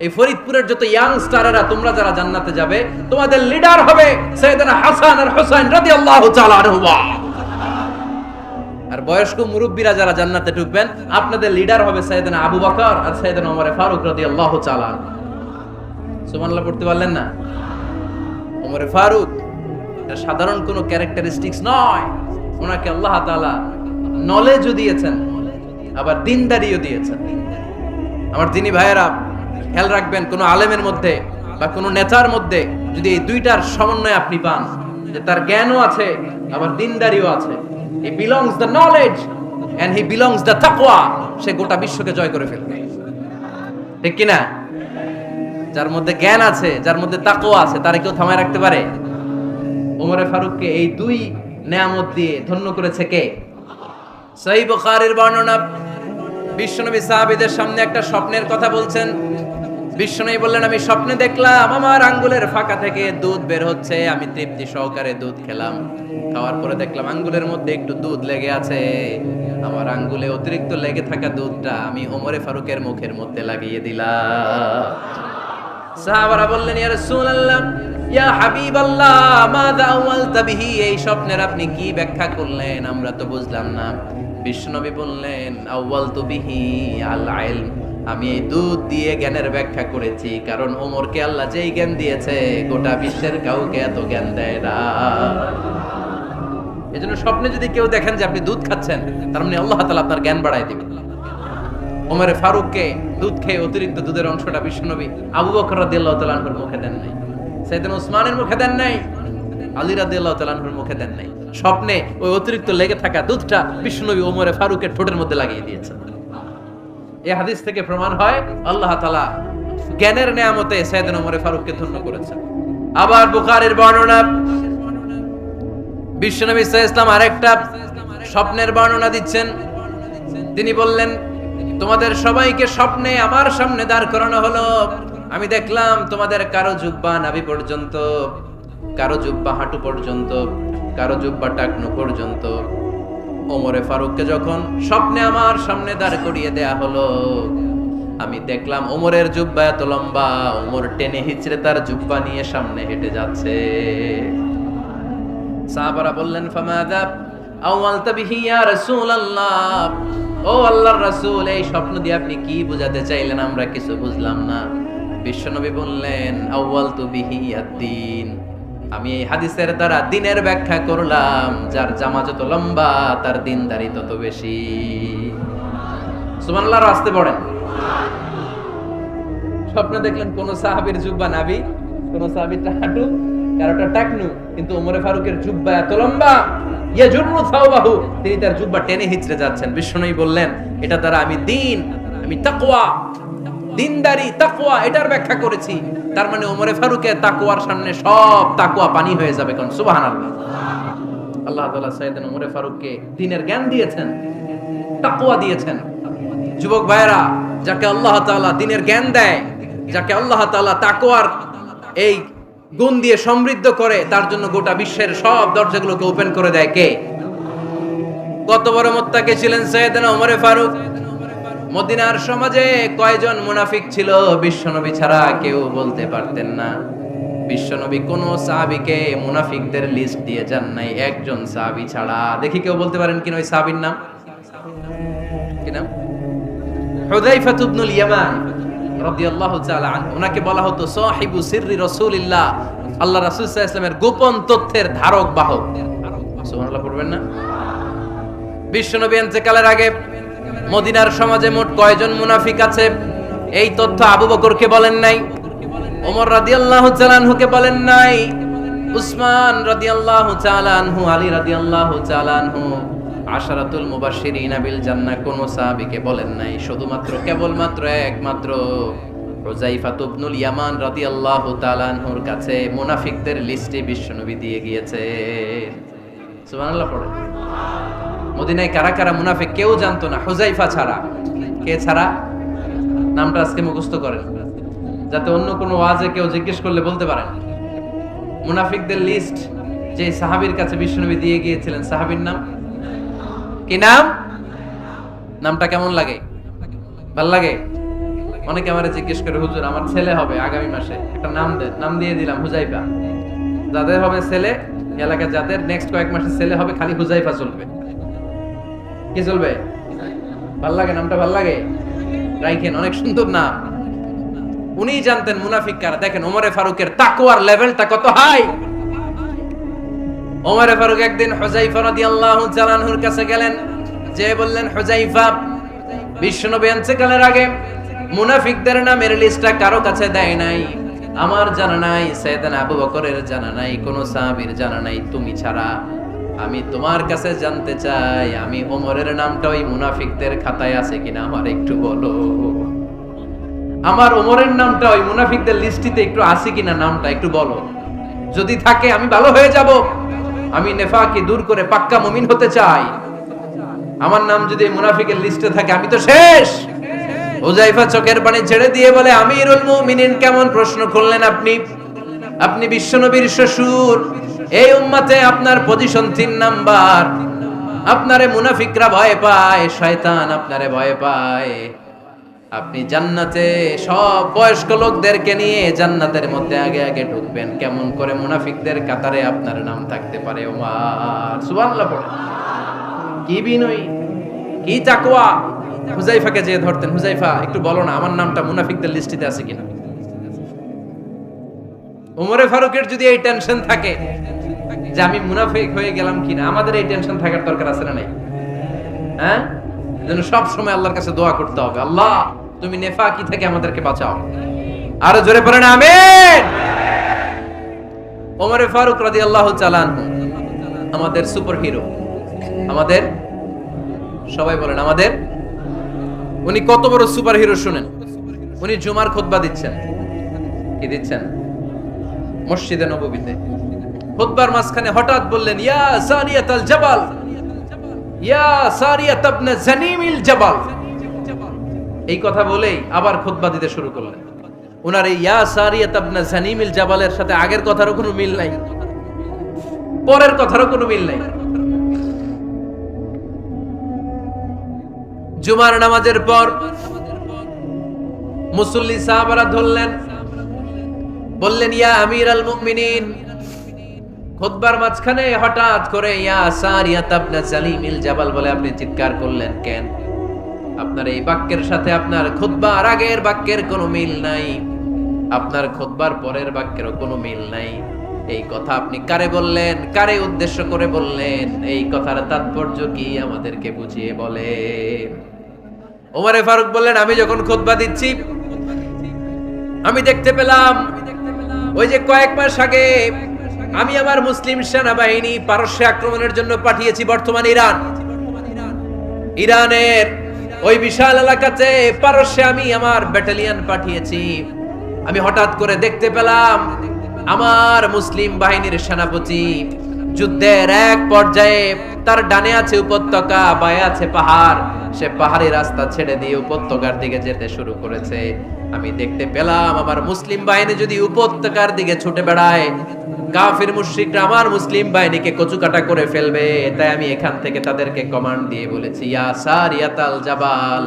এই ফরিদপুরের যত ইয়াং স্টারেরা তোমরা যারা জান্নাতে যাবে তোমাদের লিডার হবে সাইয়েদনা হাসান আর হুসাইন রাদিয়াল্লাহু তাআলা আনহুমা। আর বয়স্ক মুরব্বীরা যারা জান্নাতে ঢুকবেন আপনাদের লিডার হবে সাইয়েদনা আবু বকর আর সাইয়েদনা ওমর ফারুক রাদিয়াল্লাহু তাআলা। সুবহানাল্লাহ পড়তে পারলেন না? ওমর ফারুক এটা সাধারণ কোনো ক্যারেক্টারিস্টিক্স নয়। ওনাকে আল্লাহ তাআলা নলেজও দিয়েছেন, আবার দিনদারিও দিয়েছেন। আমার দিনী ভাইয়েরা খেয়াল রাখবেন, কোন আলেমের মধ্যে বা কোন নেতার মধ্যে যদি এই দুইটার সমন্বয় আপনি পান, যে তার জ্ঞানও আছে আবার দিনদারিও আছে, he belongs the knowledge and he belongs the taqwa, সে গোটা বিশ্বকে জয় করে ফেলবে, ঠিক কি না? যার মধ্যে জ্ঞান আছে, যার মধ্যে তাকওয়া আছে, তারে কেউ থামায় রাখতে পারে? ওমর ফারুককে এই দুই নেয়ামত দিয়ে ধন্য করেছে কে? সহিহ বুখারীর বর্ণনা, বিশ্বনবী সাহাবীদের সামনে একটা স্বপ্নের কথা বলছেন। বিশ্বনবী বললেন আমি স্বপ্নে দেখলাম আমার আঙ্গুলের ফাঁকা থেকে দুধ বের হচ্ছে, আমি তৃপ্তি সহকারে দুধ খেলাম। খাওয়ার পরে দেখলাম আঙ্গুলের মধ্যে একটু দুধ লেগে আছে। আমার আঙ্গুলে অতিরিক্ত লেগে থাকা দুধটা আমি ওমর ফারুকের মুখের মধ্যে লাগিয়ে দিলাম। সাহাবারা বললেন ইয়া রাসূলুল্লাহ, ইয়া হাবিবাল্লাহ, মাযা আওয়ালতা বিহি, এই স্বপ্নের আপনি কি ব্যাখ্যা করলেন? আমরা তো বুঝলাম না। বিশ্বনবী বললেন আওয়ালতু বিহি আল ইলম, আমি এই দুধ দিয়ে জ্ঞানের ব্যাখ্যা করেছি, কারণ ওমরকে আল্লাহ যেই জ্ঞান দিয়েছে গোটা বিশ্বের কাউকে এত জ্ঞান দেয় না। এজন্য স্বপ্নে যদি কেউ দেখেন যে আপনি দুধ খাচ্ছেন, তার মানে আল্লাহ তাআলা আপনার জ্ঞান বাড়ায় দিবেন। ওমর ফারুককে দুধ খেয়ে অতিরিক্ত দুধের অংশটা বিশ্বনবী আবু বকর রাদিয়াল্লাহু তাআলা আনহুর মুখে দেন নাই, সাইয়েদনা উসমানের মুখে দেন নাই, আলী রাদিয়াল্লাহু তাআলা আনহুর মুখে দেন নাই। স্বপ্নে ওই অতিরিক্ত লেগে থাকা দুধটা বিশ্বনবী ওমর ফারুকের ঠোঁটের মধ্যে লাগিয়ে দিয়েছেন। এই হাদিস থেকে প্রমাণ হয় আল্লাহ তাআলা জ্ঞানের নেয়ামতে সাইয়েদনা ওমর ফারুককে ধন্য করেছেন। আবার বুখারীর বর্ণনা, বিশ্বনবী সাল্লাল্লাহু আলাইহি ওয়াসাল্লাম আরেকটা স্বপ্নের বর্ণনা দিচ্ছেন। তিনি বললেন, তোমাদের সবাইকে স্বপ্নে আমার সামনে দাঁড় করানো হলো। আমি দেখলাম তোমাদের কারো জুব্বা নাভি পর্যন্ত, কারো জুব্বা হাঁটু পর্যন্ত, কারো জুব্বা টাকনু পর্যন্ত। ওমরে ফারুককে যখন স্বপ্নে আমার সামনে দাঁড় করিয়ে দেয়া হলো, আমি দেখলাম ওমরের জুব্বা এত লম্বা, ওমর টেনে হিচড়ে তার জুব্বা নিয়ে সামনে হেঁটে যাচ্ছে। সাহাবারা বললেন, ফামাযা আওয়ালতা বিহি ইয়া রাসূলুল্লাহ, ও আল্লাহর রাসূল, এই স্বপ্ন দিয়ে আপনি কি বোঝাতে চাইলেন? আমরা কিছু বুঝলাম না। বিশ্বনবী বললেন, আওয়ালতু বিহি আদ-দ্বীন, আমি এই হাদিসের দ্বারা দ্বীনের ব্যাখ্যা করলাম। যার জামা যত লম্বা তার দ্বীনদারি তত বেশি। সুবহানাল্লাহ, আসতে পড়েন। স্বপ্নে দেখলেন কোন সাহাবীর জুব্বা নাভি, কোন সাহাবীর হাঁটু, কারোটা টাকনু, কিন্তু ওমরে ফারুকের জুব্বা এত লম্বা, ইয়াজুরু সাওবাহু, তিনি তার জুব্বা টেনে হিচড়ে যাচ্ছেন। বিশ্বনবী বললেন, এটা দ্বারা আমি দ্বীন, আমি তাকওয়া, দ্বীনদারি, তাকওয়া এটার ব্যাখ্যা করেছি। তার মানে ওমরে ফারুকের তাকওয়ার সামনে সব তাকওয়া পানি হয়ে যাবে। কোন সুবহানাল্লাহ। আল্লাহ তাআলা সাইয়েদনা ওমরে ফারুককে দ্বীনের জ্ঞান দিয়েছেন, তাকওয়া দিয়েছেন। যুবক ভাইরা, যাকে আল্লাহ তাআলা দ্বীনের জ্ঞান দেয়, যাকে আল্লাহ তাআলা তাকওয়ার এই গুণ দিয়ে সমৃদ্ধ করে, তার জন্য গোটা বিশ্বের সব দরজাগুলোকে ওপেন করে দেয় কে? কত বড় মুত্তাকি ছিলেন সাইয়েদনা ওমরে ফারুক। মদিনার সমাজে কয়জন মুনাফিক ছিল বিশ্বনবী ছাড়া কেউ বলতে পারতেন না। বিশ্বনবী কোন সাহাবীকে মুনাফিকদের লিস্ট দিয়ে যান নাই, একজন সাহাবী ছাড়া। দেখি কেউ বলতে পারেন কিনা ওই সাহাবীর নাম? কি নাম? হুযায়ফা ইবনুল ইয়ামান রাদিয়াল্লাহু তাআলা আনহু। ওনাকে বলা হতো সাহিবু সিররি রাসূলিল্লাহ, আল্লাহ রাসূল সাল্লাল্লাহু আলাইহি ওয়াসাল্লামের গোপন তথ্যের ধারক বাহক। সুবহানাল্লাহ পড়বেন না? বিশ্বনবী ইন্তেকালের আগে মদিনার সমাজে মোট কয়জন মুনাফিক আছে এই তথ্য আবু বকরকে বলেন নাই, ওমর রাদিয়াল্লাহু তাআলা আনহুকে বলেন নাই, উসমান রাদিয়াল্লাহু তাআলা আনহু, আলী রাদিয়াল্লাহু তাআলা আনহু, আশারাতুল মুবাশশিরিনা বিল জান্নাহ কোন সাহাবীকে বলেন নাই। শুধুমাত্র কেবলমাত্র একমাত্র হুযায়ফা ইবনুল ইয়ামান রাদিয়াল্লাহু তাআলা আনহুর কাছে মুনাফিকদের লিস্টে বিশ্বনবী দিয়ে গিয়েছেন। সুবহানাল্লাহ পড়েন। মদিনায় কারা কারা মুনাফিক কেউ জানতো না হুযায়ফা ছাড়া। কে ছাড়া? নামটা আজকে মুখস্থ করেন, যাতে অন্য কোনো ওয়াজে কেউ জিজ্ঞেস করলে বলতে পারেন। মুনাফিকদের লিস্ট যে সাহাবীর কাছে বিশ্বনবী দিয়ে গিয়েছিলেন, সাহাবীর নাম কি? নাম? নামটা কেমন লাগে? ভাল লাগে? অনেকে আমারে জিজ্ঞেস করে, হুজুর আমার ছেলে হবে আগামী মাসে, একটা নাম দেন। নাম দিয়ে দিলাম হুযায়ফা। যাদের হবে ছেলে, এলাকায় যাদের নেক্সট কয়েক মাসে ছেলে হবে, খালি হুযায়ফা চলবে। কি চলবে? ভাল লাগে? নামটা ভাল লাগে? রাইখেন, অনেক সুন্দর নাম। উনি জানতেন মুনাফিক কারা। দেখেন ওমরে ফারুকের তাকওয়ার লেভেলটা কত হাই। ওমরে ফারুক একদিন হুযায়ফা রাদিয়াল্লাহু তাআলা আনহুর কাছে গেলেন, যে বললেন, হুযায়ফা, বিশ্বনবী ইন্তেকালের আগে মুনাফিকদের নামের লিস্টটা কারো কাছে দেয় নাই, আমার জানা নাই, সাইয়েদনা আবু বকরের জানা নাই, কোন সাহাবীর জানা নাই, তুমি ছাড়া। আমি তোমার কাছে জানতে চাই, আমি ওমরের নামটা ওই মুনাফিকদের খাতায় আছে কিনা আমার একটু বলো। আমার ওমরের নামটা ওই মুনাফিকদের লিস্টিতে একটু আছে কিনা, নামটা একটু বলো। যদি থাকে আমি ভালো হয়ে যাব। আমি নেফাকি দূর করে পাক্কা মুমিন হতে চাই। আমার নাম যদি মুনাফিকের লিস্টে থাকে আমি তো শেষ। হুযায়ফা চোখের পানি ছেড়ে দিয়ে বলে, আমিরুল মুমিনিন, কেমন প্রশ্ন করলেন আপনি? আপনি বিশ্বনবীর শ্বশুর। এই উম্মতে আপনার পজিশন 3 নাম্বার। আপনারে মুনাফিকরা ভয় পায়, শয়তান আপনারে ভয় পায়। আপনি জান্নাতে সব বয়স্ক লোকদেরকে নিয়ে জান্নাতের মধ্যে আগে আগে ঢুকবেন, কেমন করে মুনাফিকদের কাতারে আপনার নাম থাকতে পারে? ওমর সুবহানাল্লাহ পড়ে। কি বিনয়ী, কি তাকওয়া। হুযায়ফাকে যে ধরতেন, হুযায়ফা একটু বলো না আমার নামটা মুনাফিকদের লিস্টিতে আছে কিনা। ওমরে ফারুকের যদি এই টেনশন থাকে যে আমি মুনাফিক হয়ে গেলাম কিনা, আমাদের এই টেনশন থাকার দরকার আছে না নাই? হ্যাঁ, যেন সব সময় আল্লাহর কাছে দোয়া করতে হবে, আল্লাহ তুমি নেফাকি থেকে আমাদেরকে বাঁচাও। আরো জোরে পড়েন আমিন। ওমরে ফারুক রাদিয়াল্লাহু তাআলা আনহু আমাদের সুপার হিরো, আমাদের সবাই বলেন আমাদের উনি কত বড় সুপার হিরো শুনেন। উনি জুমার খুতবা দিচ্ছেন। কি দিচ্ছেন? মসজিদে নববীতে খুতবার মাঝখানে হঠাৎ বললেন, ইয়া সারিয়াতাল জাবাল, ইয়া সারিয়াত ইবনে জানিমিল জাবাল। এই কথা বলেই আবার খুতবা দিতে শুরু করলেন। উনার এই ইয়া সারিয়াত ইবনে জানিমিল জাবালের সাথে আগের কথারও কোনো মিল নাই, পরের কথারও কোনো মিল নাই। জুমার নামাজের পর মুসল্লি সাহাবারা ধরলেন, বললেন, ইয়া আমিরাল মুমিনিন। খুতবার মাঝখানে হঠাৎ করে ইয়া সারিয়াত ইবনে জানিমিল জাবাল বলে আপনি চিৎকার করলেন কেন? আপনার এই বাক্যের সাথে আপনার খুতবার আগের বাক্যের কোনো মিল নাই, আপনার খুতবার পরের বাক্যেরও কোনো মিল নাই। এই কথা আপনি কারে বললেন? কারে উদ্দেশ্য করে বললেন? এই কথার তাৎপর্য কি আমাদেরকে বুঝিয়ে বলেন। ওমরে ফারুক বললেন, আমি যখন খুতবা দিচ্ছি আমি দেখতে পেলাম ওই যে কয়েক মাস আগে আমি আমার মুসলিম সেনাবাহিনী পারস্যে আক্রমণের জন্য পাঠিয়েছি, বর্তমান ইরানের ওই বিশাল এলাকাতে পারস্যে আমি আমার ব্যাটালিয়ন পাঠিয়েছি। আমি হঠাৎ করে দেখতে পেলাম আমার মুসলিম বাহিনীর সেনাপতি যুদ্ধের এক পর্যায়ে তার ডানে আছে উপত্যকা, বায়ে আছে পাহাড়, সে পাহাড়ি রাস্তা ছেড়ে দিয়ে উপত্যকার দিকে যেতে শুরু করেছে। আমি দেখতে পেলাম আমার মুসলিম বাহিনী যদি উপত্যকার দিকে ছুটে বেড়ায়, কাফির মুশরিকরা আমার মুসলিম বাহিনীকে কচুকাটা করে ফেলবে। তাই আমি এখান থেকে তাদেরকে কমান্ড দিয়ে বলেছি, ইয়া সারিয়াতাল জাবাল,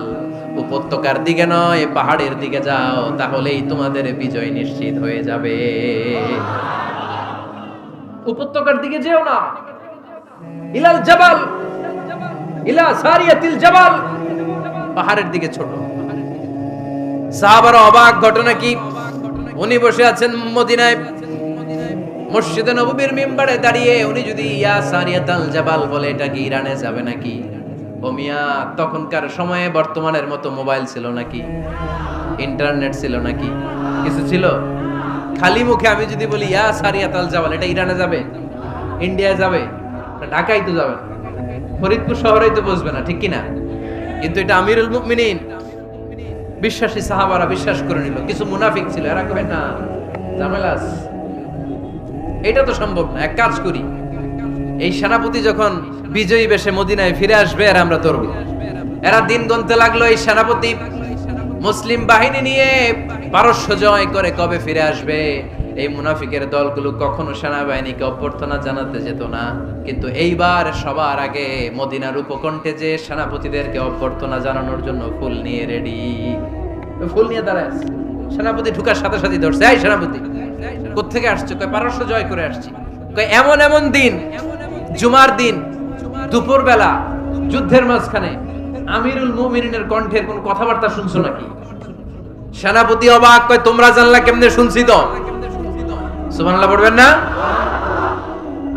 উপত্যকার দিকে নয় পাহাড়ের দিকে যাও, তাহলেই তোমাদের বিজয় নিশ্চিত হয়ে যাবে। উপত্যকার দিকে যেও না, ইলাল জাবাল, ইলা সারিয়াতিল জাবাল, পাহাড়ের দিকে ছোট। সাহাবারা অবাক, ঘটনা কি? উনি বসে আছেন মদিনায় মসজিদে নববীর মিম্বারে দাঁড়িয়ে, উনি যদি ইয়া সারিয়াতাল জাবাল বলে, এটা কি ইরানে যাবে নাকি? ও মিয়া, তখনকার সময়ে বর্তমানের মতো মোবাইল ছিল নাকি? ইন্টারনেট ছিল নাকি? কিছু ছিল? খালি মুখে আমি যদি বলি ইয়া সারিয়াতাল জাবাল, এটা ইরানে যাবে, ইন্ডিয়ায় যাবে, ঢাকায় তো যাবে, ফরিদপুর শহরেই তো বসবে না, ঠিক কিনা? কিন্তু এটা আমিরুল মুমিনিন বিশ্বাসী সাহাবারা বিশ্বাস করে নিল। কিছু মুনাফিক ছিল, এরা কবে না জামেলাস, এটা তো সম্ভব না। এক কাজ করি, এই সেনাপতি যখন বিজয়ী বেশে মদিনায় ফিরে আসবে আর আমরা ধরব। এরা দিন গুনতে লাগলো, এই সেনাপতি মুসলিম বাহিনী নিয়ে পারস্য জয় করে কবে ফিরে আসবে। এই মুনাফিকের দলগুলো কখনো সেনাবাহিনীকে অভ্যর্থনা জানাতে যেত না, কিন্তু এইবার সবার আগে মদিনার উপকণ্ঠে যে সেনাপতিদেরকে অভ্যর্থনা জানানোর জন্য ফুল নিয়ে রেডি, ফুল নিয়ে দাঁড়ায় সেনাপতি ঢুকার সাথে সাথে ধরছে, এই সেনাপতি কোত্থেকে আসছে? কয় পারস্য জয় করে আসছি। কয় এমন এমন দিন, জুমার দিন দুপুর বেলা যুদ্ধের মাঝখানে আমিরুল মুমিনিনের কণ্ঠের কোন কথাবার্তা শুনছো নাকি? সেনাপতি অবাক, কয় তোমরা জানলা কেমনে? শুনছি তো। সুবহানাল্লাহ পড়বেন না?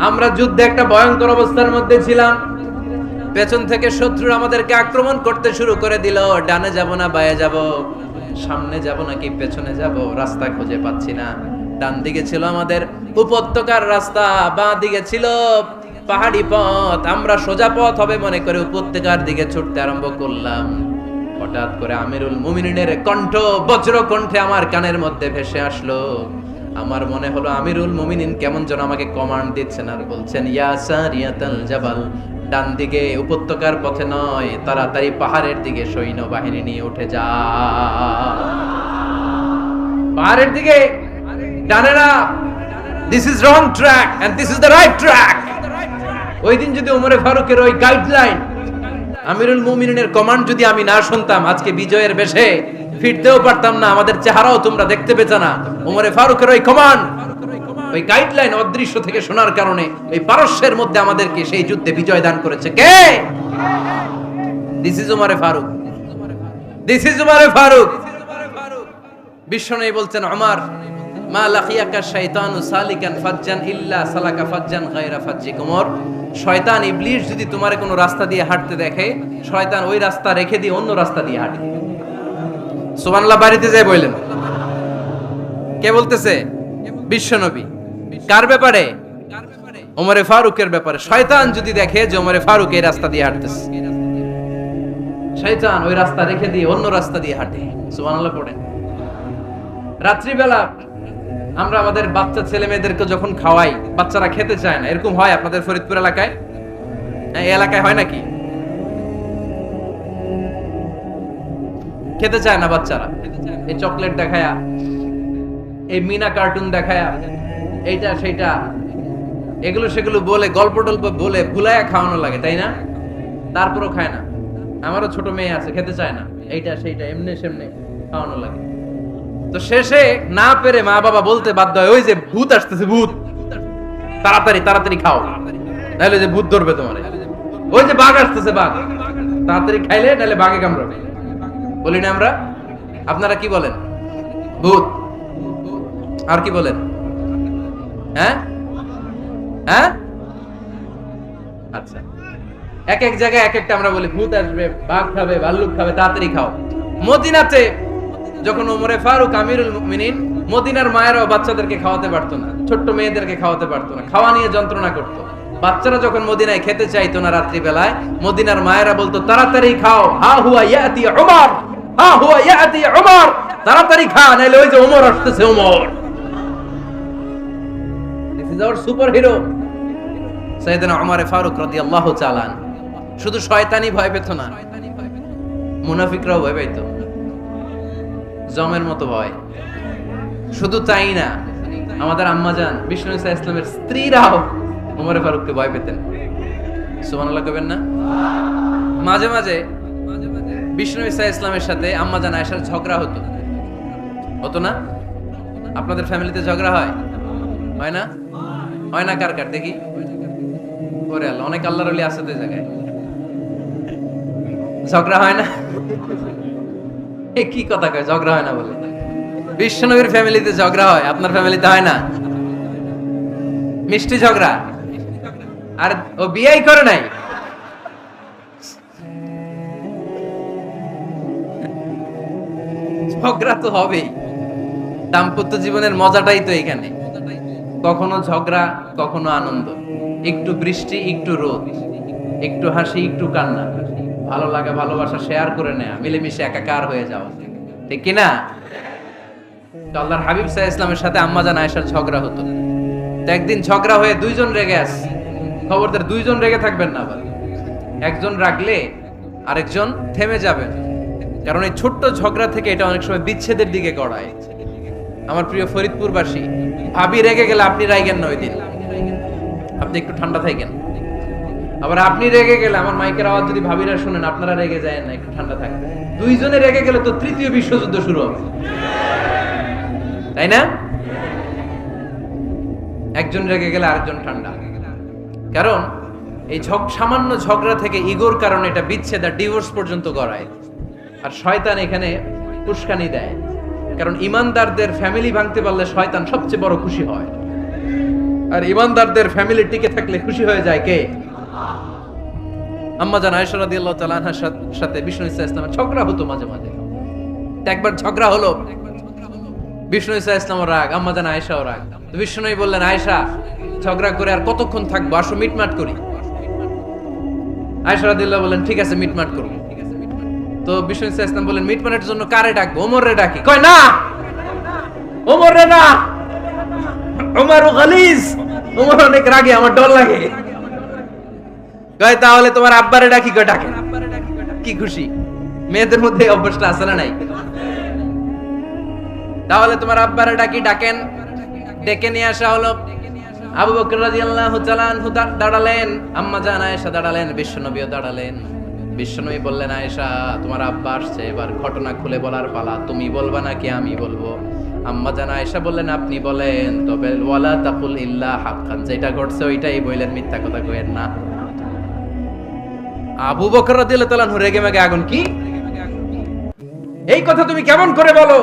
আমরা যুদ্ধে একটা ভয়ঙ্কর অবস্থার মধ্যে ছিলাম, পেছন থেকে শত্রু আমাদেরকে আক্রমণ করতে শুরু করে দিল। ডানে যাব না বায়ে যাব, সামনে যাব নাকি পেছনে যাব, রাস্তা খুঁজে পাচ্ছি না। ডান দিকে ছিল আমাদের উপত্যকার রাস্তা, বাঁ দিকে ছিল পাহাড়ি পথ। আমরা সোজা পথ হবে মনে করে উপত্যকার দিকে ছুটতে আরম্ভ করলাম। হঠাৎ করে আমিরুল মুমিনিনের কণ্ঠ বজ্র কণ্ঠে আমার কানের মধ্যে ভেসে আসলো। আমার মনে হলো আমিরুল মুমিনিন কেমন যেন আমাকে কমান্ড দিচ্ছেন আর বলছেন, ইয়া সারিয়াতাল জাবাল, ডান দিকে উপত্যকার পথে নয়, তাড়াতাড়ি পাহাড়ের দিকে সৈন্য বাহিনী নিয়ে উঠে যা। পাহাড়ের দিকে, ডানে না। This is wrong track and this is the right track. ওই দিন যদি ওমরে ফারুকের ওই গাইডলাইন, আমিরুল মুমিনিনের কমান্ড যদি আমি না শুনতাম, আজকে বিজয়ের বেশে ফিরতেও পারতাম না, আমাদের চেহারাও তোমরা দেখতে পেতে না। ওমরে ফারুকের ওই কমান্ড, ওই গাইডলাইন অদৃশ্য থেকে শোনার কারণে এই পারস্যের মধ্যে আমাদেরকে সেই যুদ্ধে বিজয় দান করেছে কে? দিস ইজ ওমরে ফারুক, দিস ইজ ওমরে ফারুক। বিশ্বনবী বলছেন, ওমর মা লাকিয়াকা শাইতানু সালিকান ফাজ্জান ইল্লা সালাকা ফাজ্জান গায়রা ফাজ্জিক। ওমর, শয়তান ইবলিস যদি তোমারে কোনো রাস্তা দিয়ে হাঁটতে দেখে, শয়তান ওই রাস্তা রেখে দিয়ে অন্য রাস্তা দিয়ে হাঁটে। সুবহানাল্লাহ বাড়িতে যাই বললেন। কে বলতেছে? বিশ্বনবী। কার ব্যাপারে? ওমরে ফারুকের ব্যাপারে। শয়তান যদি দেখে যে ওমরে ফারুক এই রাস্তা দিয়ে হাঁটতেছে, শয়তান ওই রাস্তা রেখে দিয়ে অন্য রাস্তা দিয়ে হাঁটে। সুবহানাল্লাহ পড়েন। রাত্রিবেলা আমরা আমাদের বাচ্চা ছেলে মেয়েদেরকে যখন খাওয়াই, বাচ্চারা খেতে চায় না, এরকম হয় আপনাদের ফরিদপুর এলাকায়? এই এলাকায় হয় নাকি? খেতে চায় না বাচ্চারা, এই চকলেট দেখায়া, এই মিনা কার্টুন দেখায়া, এইটা সেইটা এগুলো সেগুলো বলে, গল্প টল্প বলে ভুলায়া খাওয়ানো লাগে, তাই না? তারপরও খায় না। আমারও ছোট মেয়ে আছে, খেতে চায় না, এইটা সেইটা এমনি সেমনে খাওয়ানো লাগে। তো শেষে না পেরে মা বাবা বলতে বাধ্য হয়, ওই যে ভূত আসতেছে, ভূত, তাড়াতাড়ি তাড়াতাড়ি খাও, নাহলে যে ভূত ধরবে তোমার, ওই যে বাঘ আসতেছে, বাঘ, তাড়াতাড়ি খাইলে নাহলে বাঘে কামড়াবে। বলি না আমরা? আপনারা কি বলেন? ভূত। আর কি বলেন? হ্যাঁ হ্যাঁ, আচ্ছা, এক এক জায়গায় এক একটা আমরা বলি, ভূত আসবে, বাঘ খাবে, ভাল্লুক খাবে, তাড়াতাড়ি খাও। মদিনাতে যখন ওমরে ফারুক আমিরুল মুমিনিন, মদিনার মায়েরাও বাচ্চাদেরকে খাওয়াতে পারতো না, ছোট্ট মেয়েদেরকে খাওয়াতে পারতো না, খাওয়া নিয়ে যন্ত্রণা করতো। বাচ্চারা যখন মদিনায় খেতে চাইতো না রাত্রি বেলায়, মদিনার মায়েরা বলতো তাড়াতাড়ি খাও, হা হুয়া ইয়াতি উমর, হা হুয়া ইয়াতি উমর, তাড়াতাড়ি খা, নাইলে ওই যে ওমর আসতেছে, Omar. This is our super hero সাইয়েদনা ওমর ফারুক রাদিয়াল্লাহু তাআলা। শুধু শয়তানি ভয় পেত না, মুনাফিকরাও ভয় পাইতো, জমের মতো ভয়। শুধু তাই না, আমাদের আম্মাজান বিষ্ণু ইসা ইসলামের স্ত্রীরাও ওমর ফারুককে ভয় পেতেন। সুবহানাল্লাহ কইবেন না? মাঝে মাঝে বিষ্ণু ইসা ইসলামের সাথে আম্মাজান আয়েশার ঝগড়া হতো, হতো না? আপনাদের ফ্যামিলিতে ঝগড়া হয়? হয় না? হয় না? কার কার দেখি? ওরে আল্লাহ, অনেক আল্লাহর ওলি আছে তো এই জায়গায়। ঝগড়া হয় না? কি কথা কয়, ঝগড়া হয় না বলে? বিশ্বনবীর ফ্যামিলিতে ঝগড়া হয়, আপনার ফ্যামিলিতে হয় না? মিষ্টি ঝগড়া। আর ও বিয়েই করে নাই। ঝগড়া তো হবেই, দাম্পত্য জীবনের মজাটাই তো এখানে। কখনো ঝগড়া, কখনো আনন্দ, একটু বৃষ্টি, একটু রোদ, একটু হাসি, একটু কান্না, ভালো লাগা ভালোবাসা শেয়ার করে নেয়া, মিলেমিশে একাকার হয়ে যাওয়া, ঠিক কিনা? আল্লাহর হাবিব সাল্লাল্লাহু আলাইহি ওয়াসাল্লামের সাথে আম্মাজান আয়েশার ঝগড়া হতো। তো একদিন ঝগড়া হয়ে দুইজন রেগে আছে। খবরদার দুইজন রেগে থাকবেন না, আবার একজন রাগলে আরেকজন থেমে যাবেন, কারণ এই ছোট্ট ঝগড়া থেকে এটা অনেক সময় বিচ্ছেদের দিকে গড়ায়। আমার প্রিয় ফরিদপুরবাসী, ভাবি রেগে গেলে আপনি রাইগেন না, ওই দিন আপনি একটু ঠান্ডা থাকেন। আবার আপনি রেগে গেলে, আমার মাইকের আওয়াজ যদি ভাবিরা শুনেন, আপনারা রেগে যায় না, একটু ঠান্ডা থাকবেন। দুইজনে রেগে গেলে তো তৃতীয় বিশ্বযুদ্ধ শুরু হবে, তাই না? একজন রেগে গেলে আরেকজন ঠান্ডা, কারণ এই সামান্য ঝগড়া থেকে ইগোর কারণে এটা বিচ্ছেদ আর ডিভোর্স পর্যন্ত গড়ায়। আর শয়তান এখানে উস্কানি দেয়, কারণ ইমানদারদের ফ্যামিলি ভাঙতে পারলে শয়তান সবচেয়ে বড় খুশি হয়, আর ইমানদারদের ফ্যামিলি টিকে থাকলে খুশি হয়ে যায় কে? আম্মাজান আয়েশা রাদিয়াল্লাহু তাআলা আনহার সাথে বিষ্ণু ইসা ইসলামের ঝগড়া হতো মাঝে মাঝে। একবার ঝগড়া হলো, বিষ্ণু ইসা ইসলামের রাগ, আম্মাজান আয়েশাও রাগ। তো বিষ্ণুই বললেন, আয়েশা, ঝগড়া করে আর কতক্ষণ থাকবো, আসো মিটমাট করি। আয়েশা রাদিয়াল্লাহু বললেন, ঠিক আছে মিটমাট করব। তো বিষ্ণু ইসা ইসলাম বললেন, মিটমাটের জন্য কারে ডাকবো? ওমর রে ডাকি। কয় না, ওমর রে না, ওমর গালিজ, ওমর অনেক রাগে, আমার ডর লাগে। কয় তাহলে তোমার আব্বারে ডাকি। কয় ডাকেন। কি খুশি, মেয়েদের মধ্যে অভ্যাসটা আছে না নাই? তাহলে তোমার আব্বারে ডাকি, ডাকেন। ডেকে নিয়ে আসা হলো। আবু বকর রাদিয়াল্লাহু তাআলা আনহু দাঁড়ালেন, আম্মাজান আয়েশা দাঁড়ালেন, বিশ্বনবীও দাঁড়ালেন। বিশ্বনবী বললেন, আয়েশা, তোমার আব্বা আসছে, এবার ঘটনা খুলে বলার পালা, তুমি বলবা নাকি আমি বলবো? আম্মাজান আয়েশা বললেন, আপনি বলেন, তবে ওয়ালা তাকুল ইল্লা হাক্কান, যেটা ঘটছে ওইটাই বললেন, মিথ্যা কথা কইেন না। আবু বকর রাদিয়াল্লাহু তাআলা আনহু রেগে মেগে আগুন, কি এই কথা তুমি কেমন করে বলো?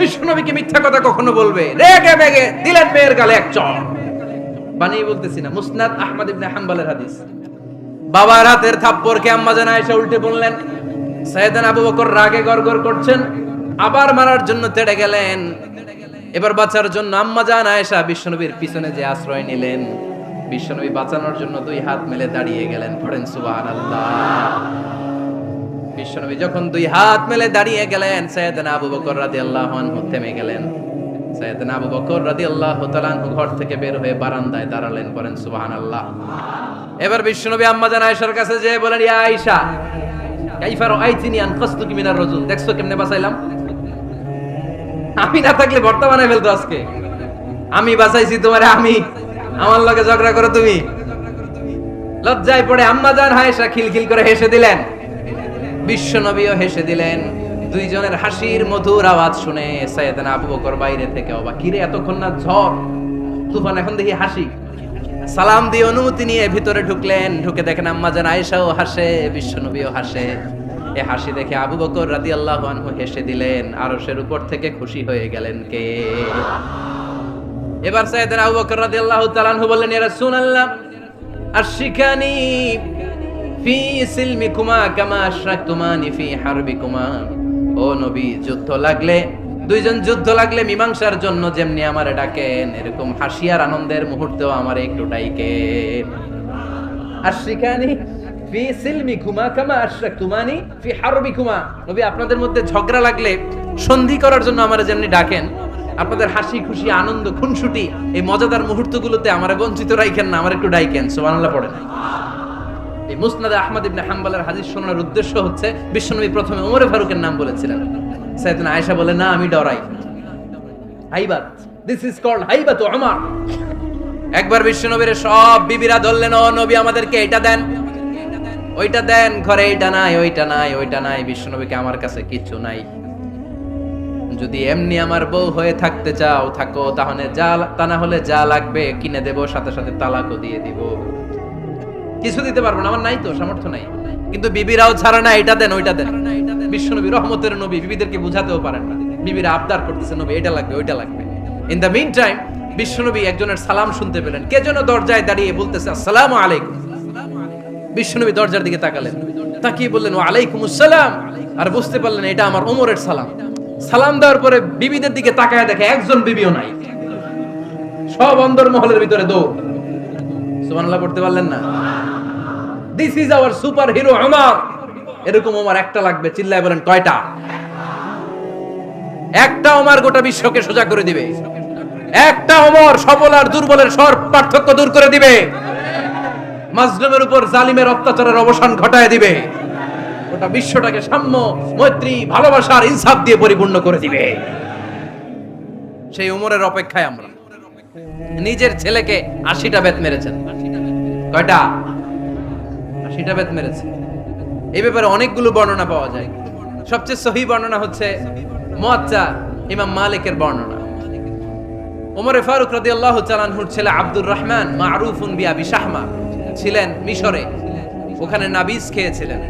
বিশ্বনবী কি মিথ্যা কথা কখনো বলবে? রেগে মেগে দিলেন মেয়ের গালে এক চড়। বানিয়ে বলতেছি না, মুসনাদ আহমদ ইবনে হাম্বলের হাদিস। বাবার হাতের থাপ্পড়কে আম্মাজান আয়েশা উল্টে বললেন। সাইয়েদনা আবু বকর রাগে গড়গড় করছেন, আবার মারার জন্য তেড়ে গেলেন। এবার বাঁচার জন্য আম্মাজান আয়েশা বিশ্বনবীর পিছনে যে আশ্রয় নিলেন, বিশ্বনবী বাঁচানোর জন্য দুই হাত মেলে দাঁড়িয়ে গেলেন। পড়েন সুবহানাল্লাহ। বিশ্বনবী যখন দুই হাত মেলে দাঁড়িয়ে গেলেন, সাইয়েদনা আবু বকর রাদিয়াল্লাহু আনহু থেমে গেলেন। সাইয়েদনা আবু বকর রাদিয়াল্লাহু তাআলা আনহু ঘর থেকে বের হয়ে বারান্দায় দাঁড়ালেন, পড়েন সুবহানাল্লাহ। এবার বিশ্বনবী আম্মা জান আয়েশার কাছে যেয়ে বলেন, ইয়া আয়েশা, কাইফা রাআইতিনি আনকাসতুকি মিনার রাজুল, দেখছো কেমনে বাঁচাইলাম? আমি না থাকলে ভর্তা বানাই ফেলতো আজকে। আমি বাঁচাইছি তোমারে, আমি, আমার লগে ঝগড়া করো তুমি। লজ্জায় পড়ে আম্মা জান আয়েশা খিলখিল করে হেসে দিলেন, বিশ্বনবীও হেসে দিলেন। দুইজনের হাসির মধুর আওয়াজ শুনে সাইয়েদনা আবু বকর বাইরে থেকে অবাক, কিরে এতক্ষণ না ঝড় তুফান, এখন দেখি হাসি। সালাম দিয়ে অনুমতি নিয়ে ভিতরে ঢুকলেন, ঢুকে দেখেন আম্মা জান আয়েশাও হাসে, বিশ্বনবীও হাসে। এই হাসি দেখে আবু বকর রাদিয়াল্লাহু আনহু হেসে দিলেন, আরশের উপর থেকে খুশি হয়ে গেলেন কে? এবার সাইয়েদনা আবু বকর রাদিয়াল্লাহু তাআলা আনহু বললেন, ইয়া রাসূলুল্লাহ, আশরিকানি ফি সিলমিকুমা কামা আশরাকতুমানি ফি হারবিকুমা। ও নবী, যুদ্ধ লাগলে, দুইজন যুদ্ধ লাগলে মীমাংসার জন্য যেমনি আমারে ডাকেন, এরকম হাসি আর আনন্দের মুহূর্তেও আমারে একটু ডাকেন। আশরিকানি ফি সিলমিকুমা কামা আশরাকতুমানি ফি হারবিকুমা। নবী, আপনাদের মধ্যে ঝগড়া লাগলে সন্ধি করার জন্য আমারে যেমনি ডাকেন, আপনাদের হাসি খুশি আনন্দ খুনসুটি এই মজাদার মুহূর্তগুলোতে আমারে বঞ্চিত রাখেন না, আমার একটু ডাকেন। সুবহানাল্লাহ পড়েন। এই মুসনাদে আহমদ ইবনে হাম্বলের হাদিস শোনার উদ্দেশ্য হচ্ছে, বিশ্বনবী প্রথমে ওমর ফারুকের নাম বলেছিলেন। সাইয়েদনা আয়েশা বলে, না, আমি ডরাই। হাইবাত, দিস ইজ কল্ড হাইবাত ওমর। একবার বিশ্বনবীর সব বিবিরা ধরলেন, ও নবী, আমাদেরকে এটা দেন, ওইটা দেন, ঘরে এইটা নাই, ওইটা নাই, ওইটা নাই। বিশ্বনবীকে, আমার কাছে কিচ্ছু নাই, যদি এমনি আমার বউ হয়ে থাকতে চাও থাকো, তাহলে যা, তা না হলে যা লাগবে কিনে দেব, সাথে সাথে তালাকও দিয়ে দিব। কিছু দিতে পারবো না, আমার নাই তো, সামর্থ্য নাই। কিন্তু বিবিরাও ছাড়া না, এটা দেন, ওইটা দেন। বিশ্বনবী রহমতের নবী, বিবিদেরকে বুঝাতেও পারেন না। বিবিরা আবদার করতেছে, নবী এটা লাগবে, ওইটা লাগবে। ইন দ্য মিন টাইম বিশ্বনবী একজনের সালাম শুনতে পেলেন। কে যেন দরজায় দাঁড়িয়ে বলতেছে, আসসালামু আলাইকুম। বিশ্বনবী দরজার দিকে তাকালেন, তাকিয়ে বললেন, ওয়া আলাইকুমুস সালাম। আর বুঝতে পারলেন এটা আমার ওমরের সালাম। সালাম দেওয়ার পরে বিবিদের দিকে তাকায় দেখে একজন বিবিও নাই, সব অন্দর মহলের ভিতরে দৌড়। সুবহানাল্লাহ পড়তে পারলেন না? This is our super hero Omar. এরকম ওমর একটা লাগবে, চিল্লায় বলেন, কয়টা? একটা ওমর গোটা বিশ্বকে সোজা করে দিবে। একটা ওমর সবল আর দুর্বলের সব পার্থক্য দূর করে দিবে। মাজলুমের উপর জালিমের অত্যাচারের অবসান ঘটায় দিবে। গোটা বিশ্বটাকে সাম্য, মৈত্রী, ভালোবাসার ইনসাফ দিয়ে পরিপূর্ণ করে দিবে। সেই ওমরের অপেক্ষায় আমরা। নিজের ছেলেকে 80টা বেত মেরেছেন। কয়টা? 80টা বেত মেরেছে। এই ব্যাপারে অনেকগুলো বর্ণনা পাওয়া যায়। সবচেয়ে সহিহ বর্ণনা হচ্ছে মুয়াত্তা ইমাম মালিকের বর্ণনা। ওমর ফারুক রাদিয়াল্লাহু তাআলা আনহুর ছেলে আব্দুর রহমান, মারুফুন বিআবি শাহমা, ছিলেন মিশরে। ওখানে নাবিজ খেয়েছিলেন।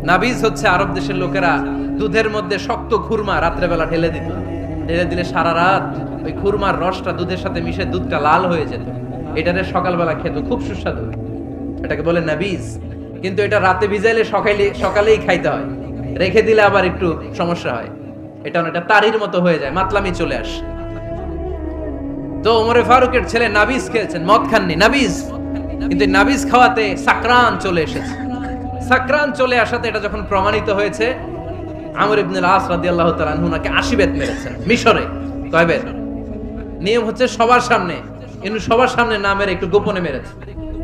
নাবিজ হচ্ছে আরব দেশের লোকেরা দুধের মধ্যে শক্ত খুরমা রাত্রেবেলা ঢেলে দিত। ঢেলে দিলে সারা রাত ওই খুরমার রসটা দুধের সাথে মিশে দুধটা লাল হয়ে যেত। এটারে সকালবেলা খেত, খুব সুস্বাদু। এটাকে বলে নাবিজ। কিন্তু এটা রাতে ভিজাইলে সকালেই খাইতে হয়, রেখে দিলে আবার একটু সমস্যা হয়। এটা অনেকটা তারির মতো হয়ে যায়, মাতলামি চলে আসে। তো ওমরে ফারুকের ছেলে নাবিজ খেয়েছেন, মদ খাননি, নাবিজ। কিন্তু নাবিজ খাওয়াতে সাকরান চলে এসেছে। সাকরান চলে আসাতে এটা যখন প্রমাণিত হয়েছে, আমর ইবনুল আস রাদিয়াল্লাহু তাআলা আনহু নাকি 80 বেত মেরেছেন মিশরে। কয় বেত? নিয়ম হচ্ছে সবার সামনে, কিন্তু সবার সামনে না মেরে একটু গোপনে মেরেছে।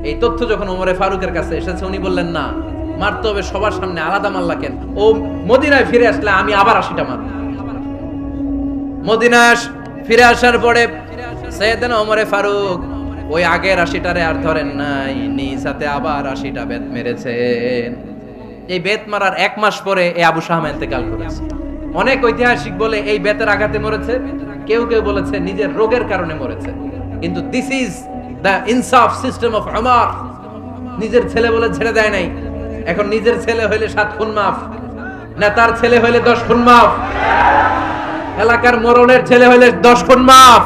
এই তথ্য যখন ওমরে ফারুকের কাছে এসেছে, উনি বললেন, না, মারতে হবে সবার সামনে, আলাদা মারলা কেন? ও মদিনায় ফিরে আসলে আমি আবার 80টা মারব। মদিনায় ফিরে আসার পরে সাইয়েদনা ওমরে ফারুক ওই আগের 80টারে আর ধরেন নাই, নিজ হাতে আবার 80টা বেত মেরেছেন। এই বেত মারার 1 মাস পরে এই আবু শাহমা ইন্তেকাল করেছে। অনেক ঐতিহাসিক বলে এই বেতের আঘাতে মরেছে, কেউ কেউ বলেছে নিজের রোগের কারণে মরেছে। কিন্তু দিস ইজ দ্য ইনসাফ সিস্টেম অফ ওমর। নিজের ছেলে বলে ছেড়ে দেয় নাই। এখন নিজের ছেলে হইলে 7 খুন মাফ, নেতার ছেলে হইলে 10 খুন মাফ, এলাকার মোড়লের ছেলে হইলে 10 খুন মাফ।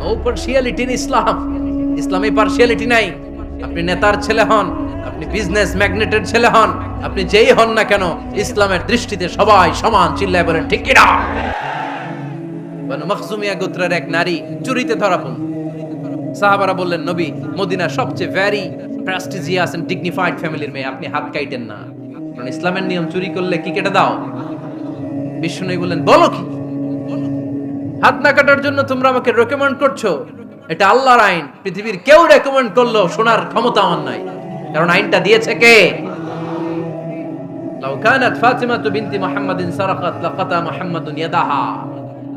নো পার্সিয়ালিটি ইন ইসলাম। ইসলামে পার্সিয়ালিটি নাই। আপনি নেতার ছেলে হন, আপনি বিজনেস ম্যাগনেটের ছেলে হন, আপনি যেই হন না কেন, ইসলামের দৃষ্টিতে সবাই সমান। চিল্লায় বলেন ঠিক কি না? বনু মখজুমিয়া গোত্রের এক নারী চুরিতে ধরা পড়ল। সাহাবারা বললেন, নবী, মদিনার সবচেয়ে ভেরি প্রেস্টিজিয়াস এন্ড ডিগনিফাইড ফ্যামিলির মেয়ে, আপনি হাত কাটেন না। কারণ ইসলামের নিয়ম চুরি করলে কি কেটে দাও? বিষ্ণু বললেন, বলো কি? হাত না কাটার জন্য তোমরা আমাকে রেকমেন্ড করছো? এটা আল্লাহর আইন, পৃথিবীর কেউ রেকমেন্ড করলো শোনার ক্ষমতা আমার নাই, কারণ আইনটা দিয়েছে কে? লাউ কানাত ফাতিমাতু বিনতি মুহাম্মাদিন সারাকাত লাকাতা মুহাম্মাদুন ইয়াদাহা।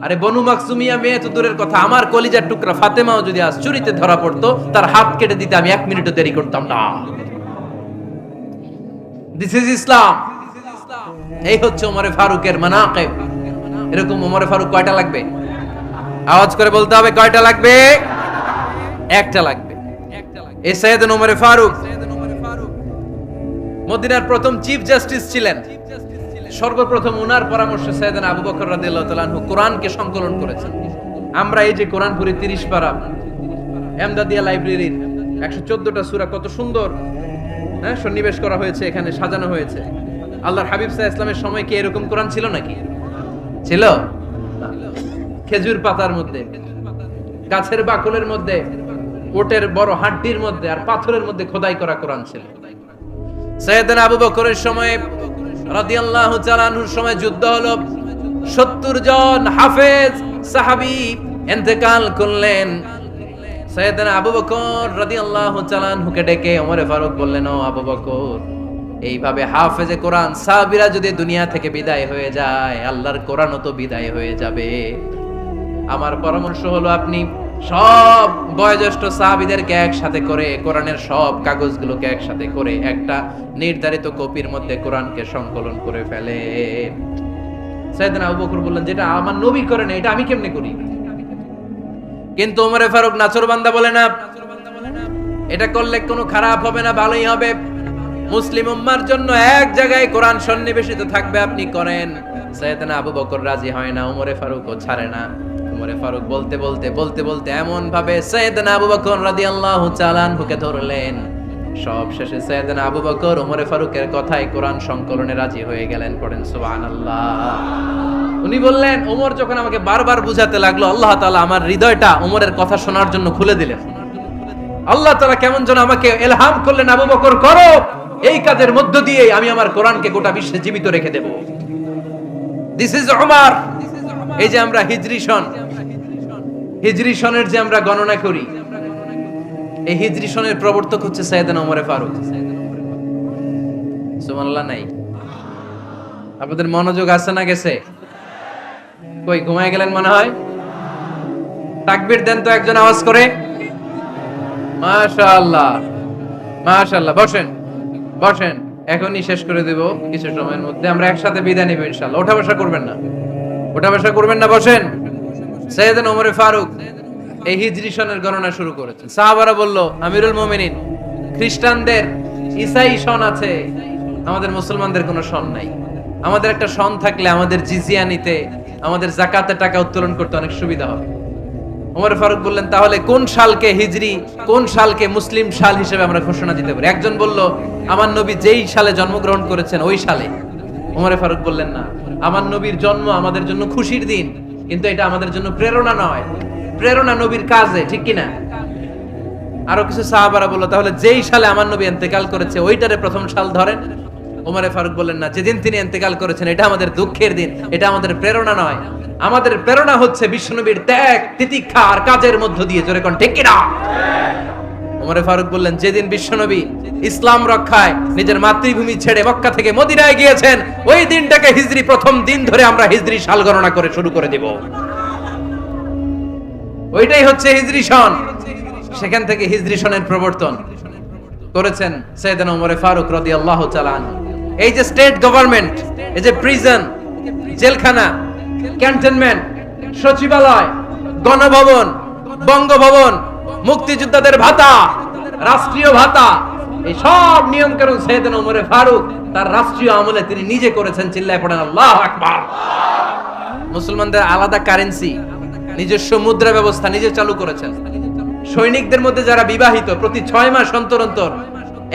আরে বনু মাকসুমিয়া মেয়ে তো দূরের কথা, আমার কলিজার টুকরা ফাতেমাও যদি আজ চুরিতে ধরা পড়তো, তার হাত কেটে দিতে আমি 1 মিনিটও দেরি করতাম না। দিস ইজ ইসলাম। এই হচ্ছে ওমরে ফারুকের মানাকিব। এরকম ওমরে ফারুক কয়টা লাগবে? আওয়াজ করে বলতে হবে, কয়টা লাগবে? একটা লাগবে। এই সাইয়েদনা ওমরে ফারুক মদিনার প্রথম চিফ জাস্টিস ছিলেন। সর্বপ্রথম উনার পরামর্শে সাইয়েদনা আবু বকর রাদিয়াল্লাহু তাআলা আনহু কোরআনকে সংকলন করেছেন। আমরা এই যে কোরআন পড়ি 30 পারা, এমদাদিয়া লাইব্রেরির 114টা সূরা, কত সুন্দর সন্নিবেশ করা হয়েছে, এখানে সাজানো হয়েছে। আল্লাহর হাবিব সাল্লাল্লাহু আলাইহি ওয়াসাল্লামের সময় কি এরকম কোরআন ছিল নাকি? ছিল? খেজুর পাতার মধ্যে, গাছের বাকলের মধ্যে, ওটের বড় হাড্ডির মধ্যে আর পাথরের মধ্যে খোদাই করা কোরআন ছিল। সাইয়েদনা আবু বকরের সময় রাদিয়াল্লাহু তাআলা আনহুর সময় যুদ্ধ হলো, 70 জন হাফেজ সাহাবী ইন্তেকাল করলেন। সাইয়েদনা আবু বকর রাদিয়াল্লাহু তাআলা আনহুকে ডেকে ওমরে ফারুক বললেন, ও আবু বকর, এইভাবে হাফেজে কোরআন সাহাবীরা যদি দুনিয়া থেকে বিদায় হয়ে যায়, আল্লাহর কোরআনও তো বিদায় হয়ে যাবে। আমার পরামর্শ হলো আপনি সব বয়োজ্যেষ্ঠ সাহাবীদেরকে একসাথে করে কোরআনের সব কাগজগুলোকে একসাথে করে একটা নির্ধারিত কপির মধ্যে কোরআনকে সংকলন করে ফেলে। সাইয়েদনা আবু বকর বললেন, যেটা আমার নবী করেন এটা আমি কেমনে করি? কিন্তু ওমরে ফারুক নাছরবান্দা বলে না, এটা করলে কোনো খারাপ হবে না, ভালোই হবে। মুসলিম উম্মার জন্য এক জায়গায় কোরআন সন্নিবেশিত থাকবে, আপনি করেন। সাইয়েদনা আবু বকর রাজি হয় না, ওমরে ফারুকও ছাড়ে না। ওমরে ফারুক বলতে বলতে বলতে বলতে এমন ভাবে সাইয়েদনা আবু বকর রাদিয়াল্লাহু তাআলা আনহুকে ধরলেন, সব শেষে সাইয়েদনা আবু বকর ওমরে ফারুকের কথায় কোরআন সংকলনে রাজি হয়ে গেলেন। পড়েন সুবহানাল্লাহ। উনি বললেন, ওমর যখন আমাকে বারবার বুঝাতে লাগলো, আল্লাহ তাআলা আমার হৃদয়টা ওমরের কথা শোনার জন্য খুলে দিলেন। আল্লাহ তাআলা কেমন যেন আমাকে ইলহাম করলেন, আবু বকর করো, এই কাজের মধ্য দিয়ে আমি আমার কোরআনকে গোটা বিশ্বে জীবিত রেখে দেব। This is Umar. এই যে আমরা হিজরি সনের যে আমরা গণনা করি, এই হিজরি সনের প্রবর্তক হচ্ছে সাইয়েদনা ওমরে ফারুক। সুবহানাল্লাহ নাই? আপনাদের মনোযোগ আছে না গেছে? কই ঘুমায় গেলেন মনে হয়? তাকবীর দেন তো একজন আওয়াজ করে। মাশাআল্লাহ মাশাআল্লাহ। বসেন বসেন, এখনই শেষ করে দেব কিছু সময়ের মধ্যে। আমরা একসাথে বিদায় নিব ইনশাআল্লাহ। ওঠা বসা করবেন না, ওঠা বসা করবেন না, বসেন। সাইয়েদনা ওমরে ফারুক এই হিজরি সনের গণনা শুরু করেছেন। সাহাবারা বলল, আমিরুল মুমিনিন, খ্রিস্টানদের ঈসাই সন আছে, আমাদের মুসলমানদের কোনো সন নাই। আমাদের একটা সন থাকলে আমাদের জিজিয়া নিতে, আমাদের যাকাতের টাকা উত্তোলন করতে অনেক সুবিধা হবে। ওমর ফারুক বললেন, তাহলে কোন সালকে হিজরি, কোন সালকে মুসলিম সাল হিসেবে আমরা ঘোষণা দিতে পারি? একজন বলল, আমার নবী যেই সালে জন্মগ্রহণ করেছেন ওই সালে। ওমর ফারুক বললেন, না, আমার নবীর জন্ম আমাদের জন্য খুশির দিন, কিন্তু এটা আমাদের জন্য প্রেরণা নয়। প্রেরণা নবীর কাজে, ঠিক কিনা? আরো কিছু সাহাবারা বলল, তাহলে যেই সালে আমার নবী ইন্তেকাল করেছে ওইটারে প্রথম সাল ধরেন। ওমর ফারুক বললেন, না, যেদিন তিনি ইন্তেকাল করেছেন এটা আমাদের দুঃখের দিন, এটা আমাদের প্রেরণা নয়। আমাদের প্রেরণা হচ্ছে বিশ্বনবীর ত্যাগ, তিতিক্ষা আর কাজের মধ্য দিয়ে। জোরে কোন ঠিক কিনা? ওমর ফারুক বললেন, যেদিন বিশ্বনবী ইসলাম রক্ষায় নিজের মাতৃভূমি ছেড়ে মক্কা থেকে মদিনায় গিয়েছেন, ওই দিনটাকে হিজরি প্রথম দিন ধরে আমরা হিজরি সাল গণনা করে শুরু করে দেব। ওইটাই হচ্ছে হিজরি সন। সেখান থেকে হিজরি সনের প্রবর্তন করেছেন সাইয়েদনা ওমর ফারুক রাদিয়াল্লাহু তাআলা আনহু। এই যে স্টেট গভর্নমেন্ট, এই যে প্রিজন, জেলখানা, ক্যান্টনমেন্ট, সচিবালয়, গণভবন, বঙ্গভবন, মুক্তিযোদ্ধাদের ভাতা, রাষ্ট্রীয় ভাতা, এই সব নিয়ম কানুন সাইয়েদনা ওমর ফারুক তার রাষ্ট্রীয় আমলে তিনি নিজে করেছেন। চিল্লায় পড়েন আল্লাহু আকবার। মুসলমানদের আলাদা কারেন্সি, নিজস্ব মুদ্রা ব্যবস্থা নিজে চালু করেছেন। সৈনিকদের মধ্যে যারা বিবাহিত, প্রতি 6 মাস অন্তর অন্তর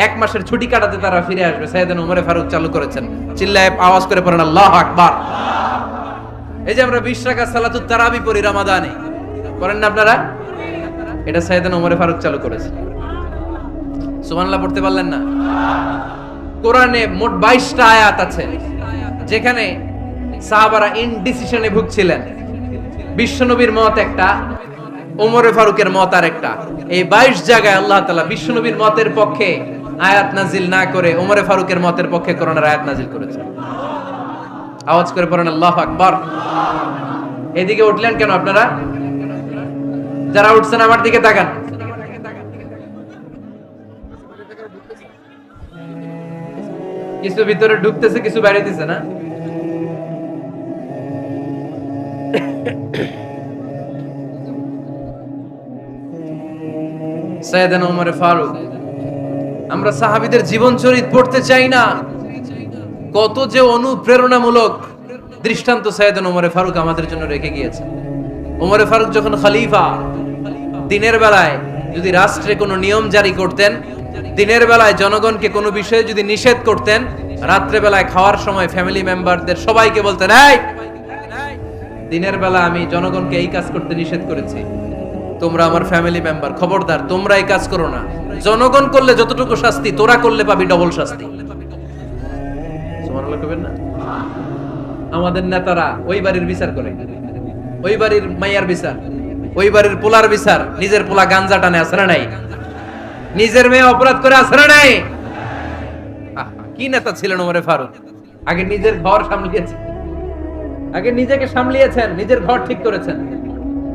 1 মাসের ছুটি কাটাতে তারা ফিরে আসবে, সাইয়েদনা ওমর ফারুক চালু করেছেন। চিল্লায় আওয়াজ করে পড়েন আল্লাহু আকবার। এই যে আমরা 20 রাকাত সালাতুত তারাবি পড়ি রমাদানে, করেন না আপনারা? এটা সাইয়েদনা ওমর ফারুক চালু করেছেন। সুবহানাল্লাহ পড়তে পারলেন না? কোরআনে মোট 22টা আয়াত আছে যেখানে সাহাবারা ইনডিসিশনে ভুগছিলেন। বিশ্বনবীর মত একটা, ওমরে ফারুকের মত আর একটা। এই 22 জায়গায় আল্লাহ তাআলা বিশ্বনবীর মতের পক্ষে আয়াত নাজিল না করে ওমরে ফারুকের মতের পক্ষে কোরআনের আয়াত নাজিল করেছেন। আওয়াজ করে পড়েন আল্লাহু আকবার। এদিকে উঠলেন কেন আপনারা? যারা উঠছেন আমার দিকে তাকান। কিছু ভিতরে ঢুকতেছে, কিছু বাইরে দিছে না? সাইয়েদনা ওমর ফারুক। আমরা সাহাবীদের জীবন চরিত পড়তে চাই না, কত যে অনুপ্রেরণামূলক দৃষ্টান্ত সাইয়েদনা ওমর ফারুক আমাদের জন্য রেখে গিয়েছে। ওমর ফারুক যখন খলিফা, দিনের বেলায় যদি রাষ্ট্রে কোনো নিয়ম জারি করতেন, দিনের বেলায় জনগণকে কোনো বিষয়ে যদি নিষেধ করতেন, রাত্রে বেলায় খাওয়ার সময় ফ্যামিলি মেম্বারদের সবাইকে বলতেন, এই দিনের বেলা আমি জনগণকে এই কাজ করতে নিষেধ করেছি, তোমরা আমার ফ্যামিলি মেম্বার, খবরদার তোমরা এই কাজ করো না। জনগণ করলে যতটুকু শাস্তি, তোরা করলে পাবি ডবল শাস্তি। সুবহানাল্লাহ কইবেন না? আমাদের নেতারা ওই বাড়ির বিচার করে, ওই বাড়ির মাইয়ার বিচার, ওই বাড়ির পোলার বিচার। নিজের পোলা গাঞ্জা টানে আছে না নাই? নিজের মেয়ে অপরাধ করে আছে না নাই? কি নেতা ছিলেন ওমরে ফারুক! আগে নিজের ঘর সামলিয়েছেন, আগে নিজেকে সামলিয়েছেন, নিজের ঘর ঠিক করেছেন।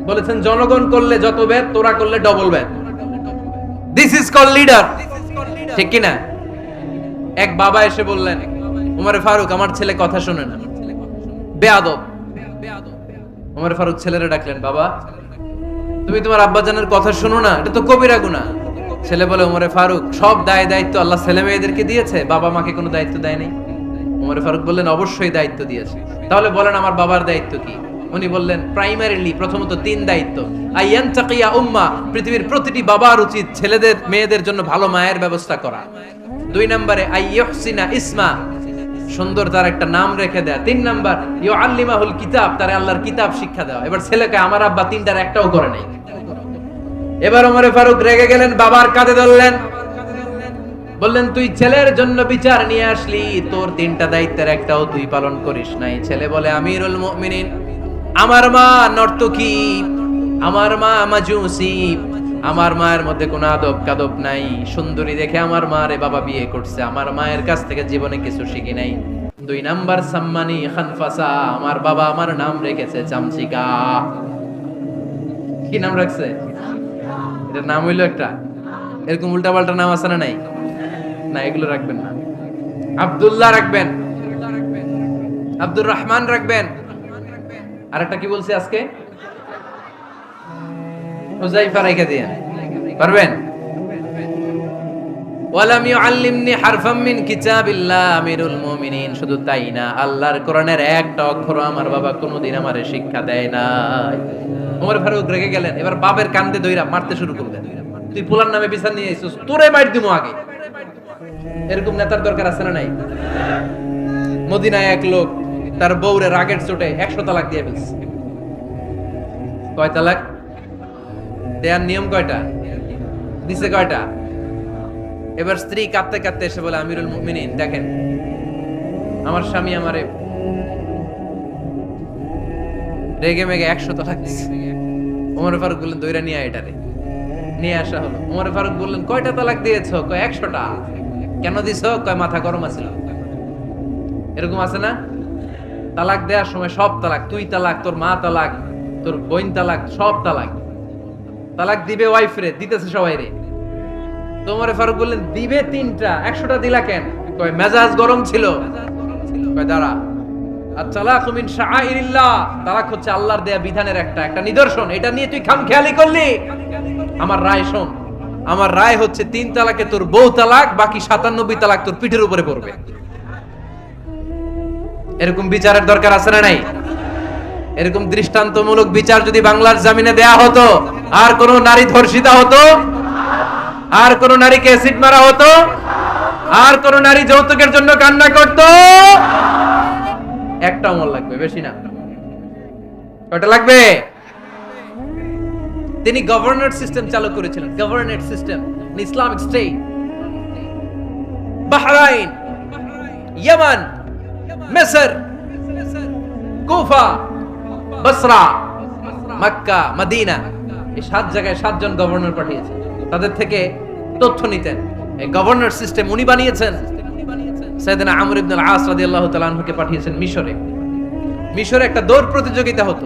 বলেছেন জনগণ করলে যত ব্যাদ, তোরা করলে double bad. This is call leader, ঠিক কি না? এক বাবা এসে বললেন, ওমরে ফারুক আমার ছেলে কথা শোনে না, বেয়াদব। ওমর ফারুক ছেলেরে ডাকলেন, বাবা তুমি তোমার আব্বাজানের কথা শোনো না, এটা তো কবিরা গুনাহ। ছেলে বলে, ওমরে ফারুক সব দায় দায়িত্ব আল্লাহ ছেলে মেয়েদেরকে দিয়েছে, বাবা মাকে কোনো দায়িত্ব দেয় নাই। ওমর ফারুক বললেন, অবশ্যই দায়িত্ব দিয়েছে। তাহলে বলেন আমার বাবার দায়িত্ব কি? উনি বললেন, প্রাইমারিলি প্রথমত 3 দায়িত্ব। আইয়ান তাকিয়া উম্মা, পৃথিবীর প্রতিটি বাবার উচিত ছেলেদের মেয়েদের জন্য ভালো মায়ের ব্যবস্থা করা। 2 নম্বরে আইয়ুহসিনা ইসমা, সুন্দর তার একটা নাম রেখে দেয়া। 3 নাম্বার ইউআল্লিমাহুল কিতাব, তারে আল্লাহর কিতাব শিক্ষা দেওয়া। এবার ছেলেকে আমার আব্বা 3টার একটাও করে নাই। এবার ওমর ফারুক রেগে গেলেন, বাবার কাঁধে ধরলেন, বললেন তুই ছেলের জন্য বিচার নিয়ে আসলি, তোর 3টা দায়িত্বের একটাও তুই পালন করিস নাই। ছেলে বলে, আমিরুল মুমিনিন আমার মা নর্তকী, আমার মা মাজুসি, আমার মায়ের মধ্যে কোনো আদব কাদব নাই, সুন্দরী দেখে আমার মারে বাবা বিয়ে করছে, আমার মায়ের কাছ থেকে জীবনে কিছু শিখি নাই। 2 নাম্বার সাম্মানি খানফাসা, আমার বাবা আমার নাম রেখেছে চামচিকা। কি নাম রাখছে? এটার নাম হইলো একটা, এরকম উল্টাপাল্টা নাম আছে না নাই? না, এগুলো রাখবেন না। আব্দুল্লাহ রাখবেন, আব্দুর রহমান রাখবেন। আর একটা কি বলছি আজকে? হুযায়ফা রেখে দিয়েন, পারবেন? ওয়ালাম ইউআল্লিমনি হারফাম মিন কিতাবিল্লাহ আমিরুল মুমিনিন। শুধু তাই না, আল্লাহর কোরআনের একটা অক্ষর আমার বাবা কোনোদিন আমারে শিক্ষা দেয় নাই। ওমর ফারুক রেগে গেলেন, এবার বাবার কান্দে দইরা মারতে শুরু করলেন। তুই পোলার নামে বিচার নিয়ে আইছিস, তোরে মার দিমু আগে। এরকম নেতার দরকার আছে না নাই? মদিনায় এক লোক তার বউরে রাগের চোটে 100 তালাক দিয়ে ফেলছে। কয় তালাক দেয়ার নিয়ম কয়টা? দিছে কয়টা? এবার স্ত্রী কাঁদতে কাঁদতে এসে বলে, আমিরুল মুমিনিন দেখেন আমার স্বামী আমারে রেগে মেগে 100 তালাক দিছে। ওমর ফারুক বললেন, দইরা নিয়ে আয় এটারে। নিয়ে আসা হলো। ওমর ফারুক বললেন, কয়টা তালাক দিয়েছো? কয় 100টা। কেন দিছো? কয় মাথা গরম আছিল। এরকম আছে না? তালাক দেওয়ার সময় সব তালাক, তুই তালাক, তোর মা তালাক, তোর বোন তালাক, সব তালাক। তালাক দিবে ওয়াইফ রে, দিতেছে সবাই রে। তো ওমর ফারুক বললেন, দিবে 3টা, 100টা দিলা কেন? কয় মেজাজ গরম ছিল। কয় দাঁড়া, আত-তালাকু মিন শাআইরিল্লাহ, তালাক হচ্ছে আল্লাহর দেয়া বিধানের একটা নিদর্শন। এটা নিয়ে তুই খামখেয়ালি করলি। আমার রায় শোন, আমার রায় হচ্ছে 3 তালাকে তোর বউ তালাক, বাকি 97 তালাক তোর পিঠের উপরে পড়বে। এরকম বিচারের দরকার আছে না নাই? এরকম দৃষ্টান্তমূলক বিচার যদি বাংলার জমিনে দেয়া হতো, আর কোন নারী ধর্ষিতা হতো, আর কোন নারীকে অ্যাসিড মারা হতো, আর কোন নারী যৌতুকের জন্য কান্না করত? একটা অমল লাগবে, বেশি না। কয়টা লাগবে? তিনি গভর্নর সিস্টেম চালু করেছিলেন, governor system, Islamic state. Bahrain ইয়ামান, মিসর, কুফা, বসরা, মক্কা, মদিনা, এই 7 জায়গায় 7 জন গভর্নর পাঠিয়েছেন। তাদের থেকে তথ্য নিতেন। এই গভর্নর সিস্টেম উনি বানিয়েছেন। সাইয়েদনা আমর ইবনে আল-আস রাদিয়াল্লাহু তাআলা আনহুকে পাঠিয়েছেন মিশরে। মিশরে একটা দৌড় প্রতিযোগিতা হতো।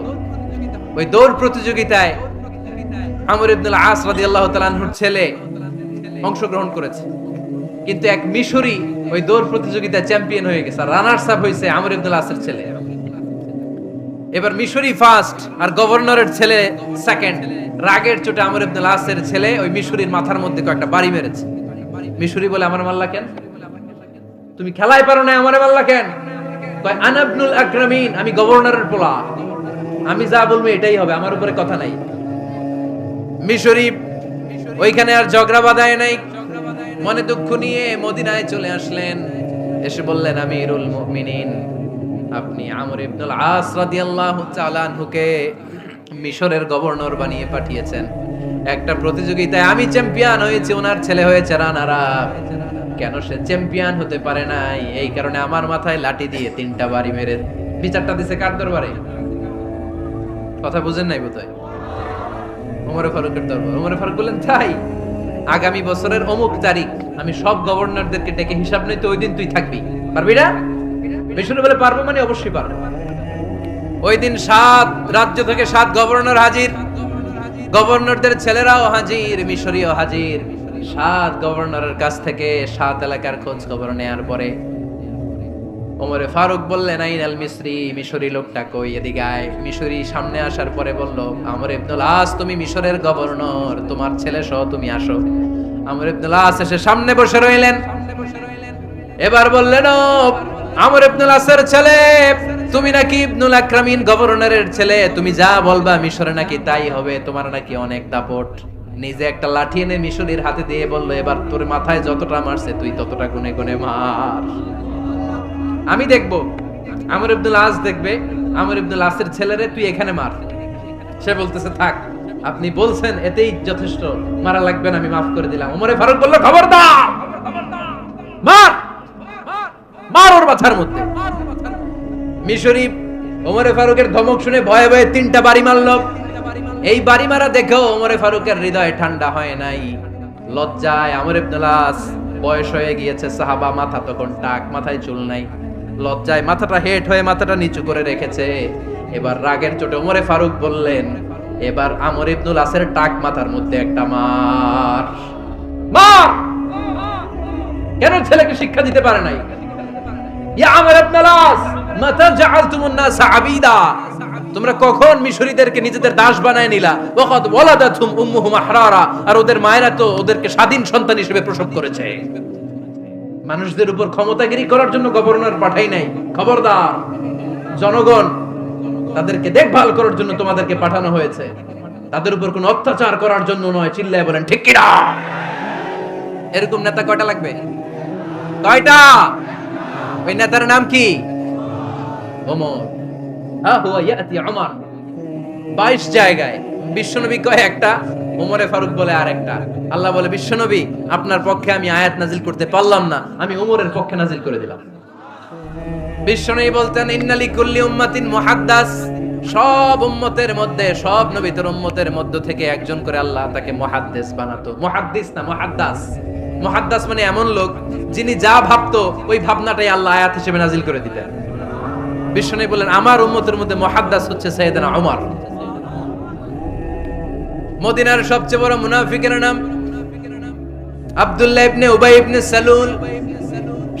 ওই দৌড় প্রতিযোগিতায় আমর ইবনে আল-আস রাদিয়াল্লাহু তাআলা আনহুর ছেলে অংশগ্রহণ করেছে, কিন্তু এক মিশরি ওই দৌড় প্রতিযোগিতায় চ্যাম্পিয়ন হয়ে গেছে। রানার্স আপ হয়েছে আমর ইবনে আল-আসের ছেলে। এবার মিশরি ফার্স্ট আর গভর্নরের ছেলে সেকেন্ড। রাগের চোটে আমর ইবনে আল-আসের ছেলে ওই মিশরির মাথার মধ্যে কয়েকটা বাড়ি মেরেছে। মিশরি বলে, আমার মারলা কেন? তুমি খেলায় পারো না, আমারে মারলা কেন? কয় আনা ইবনুল আকরামিন, আমি গভর্নরের পোলা, আমি যা বলবো এটাই হবে, আমার উপরে কথা নাই। মিশরি ওইখানে আর ঝগড়া বাঁধায় নাই, মনে দুঃখ নিয়ে মদিনায় চলে আসলেন। এসে বললেন, আমিরুল মুমিনিন, আপনি আমর ইবনুল আস রাদিয়াল্লাহু তাআলা আনহুকে মিশরের গভর্নর বানিয়ে পাঠিয়েছেন। একটা প্রতিযোগিতায় আমি চ্যাম্পিয়ন হয়েছি, ওনার ছেলে হয়েছে রানার আপ। কেন সে চ্যাম্পিয়ন হতে পারে নাই? এই কারণে আমার মাথায় লাঠি দিয়ে 3টা বাড়ি মেরে বিচারটা দিছে কার দরবারে? কথা বুঝেন নাই বোধহয়? ওমর ফারুকের দরবার। ওমর ফারুক বললেন, তাই আগামী বছরের অমুক তারিখ আমি সব গভর্নরদেরকে ডেকে হিসাব নিতে, ওই দিন তুই থাকবি, পারবি না? মিশরে বলে, পারবো মানে অবশ্যই পারবো। ওই দিন 7 রাজ্য থেকে 7 গভর্নর হাজির, গভর্নরদের ছেলেরাও হাজির, মিশরীয় হাজির। 7 গভর্নরের কাছ থেকে 7 এলাকার খোঁজ খবর নেয়ার পরে ওমরে ফারুক বললেন, আইনাল মিসরি, মিশরি লোকটা কই, এদিকে আয়। মিশরি সামনে আসার পরে বলল, আমর ইবনুল আস, তুমি মিশরের গভর্নর, তোমার ছেলে সহ তুমি আসো। আমর ইবনুল আস এসে সামনে বসে রইলেন। এবার বললেন, ও আমর ইবনুল আসের ছেলে, তুমি নাকি ইবনুল আকরামিন গভর্নরের ছেলে, তুমি যা বলবা মিশরে নাকি তাই হবে, তোমার নাকি অনেক দাপট। নিজে একটা লাঠি এনে মিশরীর হাতে দিয়ে বলল, এবার তোর মাথায় যতটা মারছে তুই ততটা গুনে গুনে মার, আমি দেখবো। আমর ইবনুল আস দেখবে, আমর ইবনুল আসের ছেলেরে তুই এখানে মার। সে বলতেছে, থাক, আপনি বলছেন এতেই যথেষ্ট, মারা লাগবে না, আমি মাফ করে দিলাম। ওমরে ফারুক বলল, খবরদার, মার, মার ওর মাথার মধ্যে। মিশরি ওমরে ফারুকের ধমক শুনে ভয়ে ভয়ে 3টা বাড়ি মারলো। এই বাড়ি মারা দেখেও ওমরে ফারুকের হৃদয় ঠান্ডা হয় নাই। লজ্জায় আমর ইবনুল আস, বয়স হয়ে গিয়েছে সাহাবা, মাথা তখন টাক, মাথায় চুল নাই, লজ্জায় মাথাটা হেট হয়ে মাথাটা নিচু করে রেখেছে। এবার রাগের চোটে ওমরে ফারুক বললেন, এবার আমর ইবনুল আসের টাক মাথার মধ্যে একটা মার, মার। কেন ছেলেকে শিক্ষা দিতে পারে নাই? ইয়া আমর ইবনুল আস, মাতা জাআলতুমুন নাস আবিদা, তোমরা কখন মিশরীদেরকে নিজেদের দাস বানায় নিলা? ওয়াকাদ ওয়ালাদাতুম উম্মুহুম আহরারা, আর ওদের মায়েরা তো ওদেরকে স্বাধীন সন্তান হিসেবে প্রসব করেছে। মানুষদের উপর ক্ষমতাগিরি করার জন্য গভর্নর পাঠাই নাই। খবরদার, জনগণ তাদেরকে দেখভাল করার জন্য তোমাদেরকে পাঠানো হয়েছে, তাদের উপর কোনো অত্যাচার করার জন্য নয়। চিল্লায় বলেন ঠিক কি না? এরকম নেতা কয়টা লাগবে? কয়টা? ওই নেতার নাম কি? ওমর। হ্যাঁ, হুয়া ইয়াতি ওমর। 22 জায়গায় বিশ্বনবী কয় একটা, ওমরে ফারুক বলে আরেকটা। আল্লাহ বলে, বিশ্বনবী, আপনার পক্ষে আমি আয়াত নাজিল করতে পারলাম না, আমি ওমরের পক্ষে নাজিল করে দিলাম। বিশ্বনবী বলতেন, ইন্নালি কুল্লি উম্মাতিন মুহাদ্দাস, সব উম্মতের মধ্যে, সব নবীদের উম্মতের মধ্য থেকে একজন করে আল্লাহ তাকে মুহাদ্দিস বানাতো। মুহাদ্দিস না, মুহাদ্দাস। মুহাদ্দাস মানে এমন লোক যিনি যা ভাবতো ওই ভাবনাটাই আল্লাহ আয়াত হিসেবে নাজিল করে দিতেন। বিশ্বনবী বলেন, আমার উম্মতের মধ্যে মুহাদ্দাস হচ্ছে সাইয়েদনা ওমর। মদিনার সবচেয়ে বড় মুনাফিকের নাম আব্দুল্লাহ ইবনে উবাই ইবনে সালুল,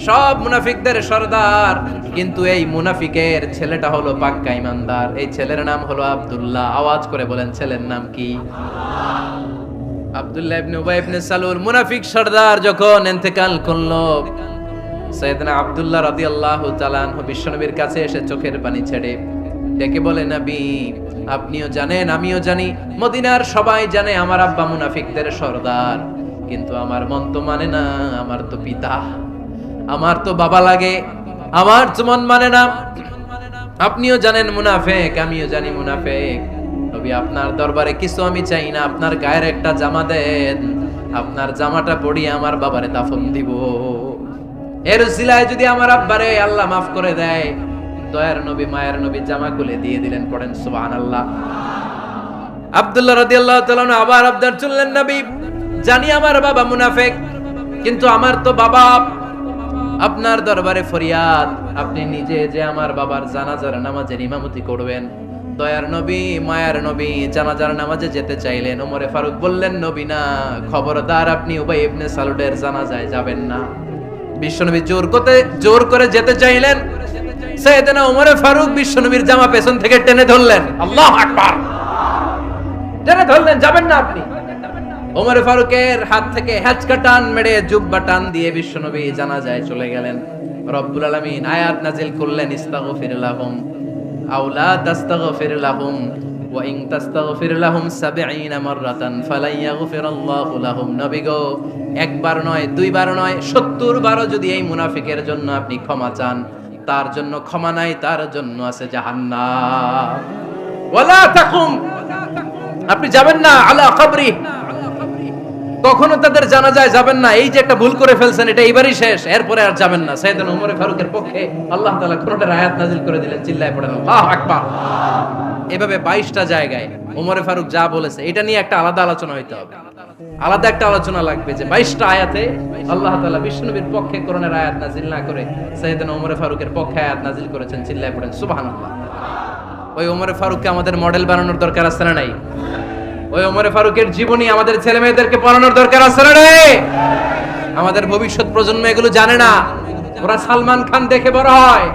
সব মুনাফিকদের সরদার। কিন্তু এই মুনাফিকের ছেলেটা হলো পাক্কা ইমানদার। এই ছেলের নাম হলো আব্দুল্লাহ। আওয়াজ করে বলেন, ছেলের নাম কি? আব্দুল্লাহ ইবনে উবাই ইবনে সালুল। মুনাফিক সরদার যখন ইন্তেকাল করলো, সাইয়েদনা আব্দুল্লাহ রাদিয়াল্লাহু তাআলা আনহু বিশ্বনবীর কাছে এসে চোখের পানি ছেড়ে ডেকে বলে, নবী, আপনিও জানেন, আমিও জানি, মদিনার সবাই জানে আমার আব্বা মুনাফিকদের সরদার, কিন্তু আমার মন তো মানে না, আমার তো পিতা, আমার তো বাবা লাগে, আমার তো মন মানে না। আপনিও জানেন মুনাফিক, আমিও জানি মুনাফিক। নবী, আপনার দরবারে কিছু আমি চাই না, আপনার গায়ের একটা জামা দেন, আপনার জামাটা পরিয়ে আমার বাবারে দাফন দিব। এর উসিলায় যদি আমার আব্বারে আল্লাহ মাফ করে দেয়, দয়ার নবী মায়ের নবী জামা খুলে দিয়ে দিলেন, পড়েন সুবহানাল্লাহ। আব্দুল্লাহ রাদিয়াল্লাহু তাআলা আবার আবদার চললেন, নবী জানি আমার বাবা মুনাফিক, কিন্তু আমার তো বাবা আপনার দরবারে ফরিয়াদ, আপনি নিজে যে আমার বাবার জানাজার নামাজের ইমামতি করবেন। দয়ার নবী মায়ার নবী জানাজার নামাজে যেতে চাইলেন। ওমরে ফারুক বললেন, নবী না, খবরদার আপনি উবাই ইবনে সালুলের জানাজায় যাবেন না। বিশ্বনবী জোর করে যেতে চাইলেন। সাইয়েদনা ওমরে ফারুক বিশ্বনবীর জামা পেছন থেকে টেনে ধরলেন, আল্লাহু আকবার, টেনে ধরলেন, যাবেন না আপনি। ওমরে ফারুকের হাত থেকে হ্যাচকা টান মেরে জুব্বা টান দিয়ে বিশ্বনবী জানাজায় চলে গেলেন। রব্বুল আলামিন আয়াত নাজিল করলেন, ইস্তাগফির লাহুম আও লা তাস্তাগফির লাহুম ওয়া ইন তাস্তাগফির লাহুম ৭০ মাররাতান ফালান ইয়াগফিরাল্লাহু লাহুম। নবী গো, একবার নয়, দুইবার নয়, ৭০ বারও যদি এই মুনাফিকের জন্য আপনি ক্ষমা চান, তার জন্য ক্ষমা নাই, তার জন্য আছে জাহান্নাম। ওয়ালা তাকুম, আপনি যাবেন না আলা কবরি, কখনো তাদের জানাজায় যাবেন না। এই যে একটা ভুল করে ফেলছেন, এটা এইবারই শেষ, এরপরে আর যাবেন না। সাইয়েদনা ওমর ফারুকের পক্ষে আল্লাহ তাআলা কোরআনের আয়াত নাযিল করে দিলেন, চিল্লায় পড়েন আল্লাহু আকবার। এভাবে 22টা জায়গায় ওমর ফারুক যা বলেছে, এটা নিয়ে একটা আলাদা আলোচনা হইতে হবে, আলাদা একটা আলোচনা লাগবে যে 22টা আয়াতে আল্লাহ তাআলা বিশ্বনবীর পক্ষে কোরআনের আয়াত নাযিল না করে সাইয়েদনা ওমর ফারুকের পক্ষে আয়াত নাযিল করেছেন, চিল্লায় পড়েন সুবহানাল্লাহ। ওই ওমর ফারুককে আমাদের মডেল বানানোর দরকার আছে না নাই? ওই ওমরে ফারুকের জীবনী আমাদের ছেলে মেয়েদেরকে পড়ানোর দরকার আছে না রে? আমাদের ভবিষ্যৎ প্রজন্ম এগুলো জানে না। ওরা সালমান খান দেখে বড় হয়,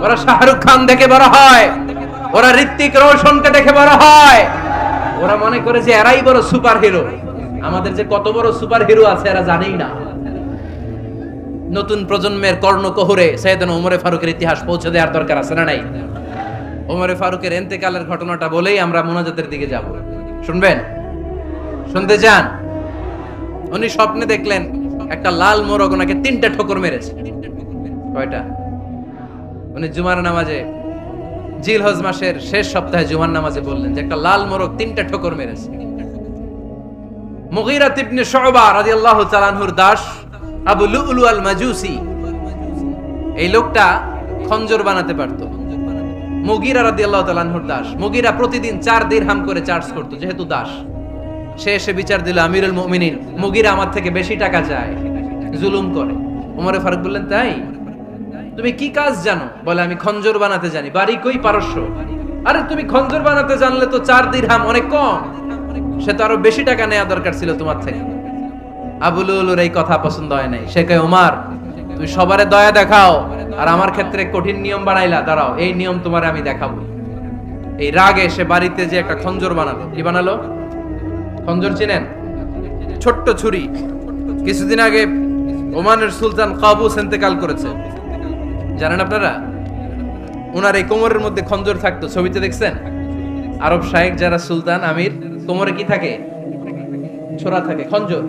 ওরা শাহরুখ খান দেখে বড় হয়, ওরা ঋত্বিক রোশনকে দেখে বড় হয়, ওরা মনে করে যে এরাই বড় সুপার হিরো। আমাদের যে কত বড় সুপার হিরো আছে এরা জানেই না। নতুন প্রজন্মের কর্ণকোহরে সাইয়েদনা ওমরে ফারুকের ইতিহাস পৌঁছে দেওয়ার দরকার আছে না নাই? ওমরে ফারুকের ইন্তেকালের ঘটনাটা বলেই আমরা মুনাজাতের দিকে যাব। শুনবেন? শুনতে চান? উনি স্বপ্নে দেখলেন একটা লাল মোরগ ওনাকে 3টা ঠোকর মেরেছে। কয়টা? উনি জুমার নামাজে, জিলহজ মাসের শেষ সপ্তাহে জুমার নামাজে বললেন যে একটা লাল মোরগ 3টা ঠোকর মেরেছে। মুগীরা ইবনে শুবা রাদিয়াল্লাহু তাআলা আনহুর দাস আবু লুলু আল মাজুসি, এই লোকটা খঞ্জর বানাতে পারত। মুগীরা রাদিয়াল্লাহু তাআলা আনহুর দাস। মুগীরা প্রতিদিন 4 দিরহাম করে চার্জ করত, যেহেতু দাস। সে এসে বিচার দিল, আমিরুল মুমিনিন, মুগীরা আমার থেকে বেশি টাকা চায়, জুলুম করে। ওমরে ফারুক বললেন, তাই? তুমি কি কাজ জানো? বলে, আমি খঞ্জর বানাতে জানি। বাড়ি কই? পারস্য। আরে তুমি খঞ্জর বানাতে জানলে তো 4 দিরহাম অনেক কম, সে তো আরো বেশি টাকা নেওয়া দরকার ছিল তোমার থেকে। আবু লুলুর এই কথা পছন্দ হয় নাই। সে কয়, ওমর তুমি সবারে দয়া দেখাও, আর আমার ক্ষেত্রে কঠিন নিয়ম বানাইলা, দাঁড়াও এই নিয়ম তোমারে আমি দেখাবো। এই রাগে সে বাড়িতে যে একটা খঞ্জর বানালো। কি বানালো? খঞ্জর চিনেন? ছোট্ট ছুরি। কিছুদিন আগে ওমানের সুলতান কাবুস ইন্তেকাল করেছে, জানেন আপনারা? ওনার এই কোমরের মধ্যে খঞ্জর থাকতো, ছবিতে দেখছেন? আরব শায়েখ যারা সুলতান আমির, কোমরে কি থাকে? ছোরা থাকে, খঞ্জর।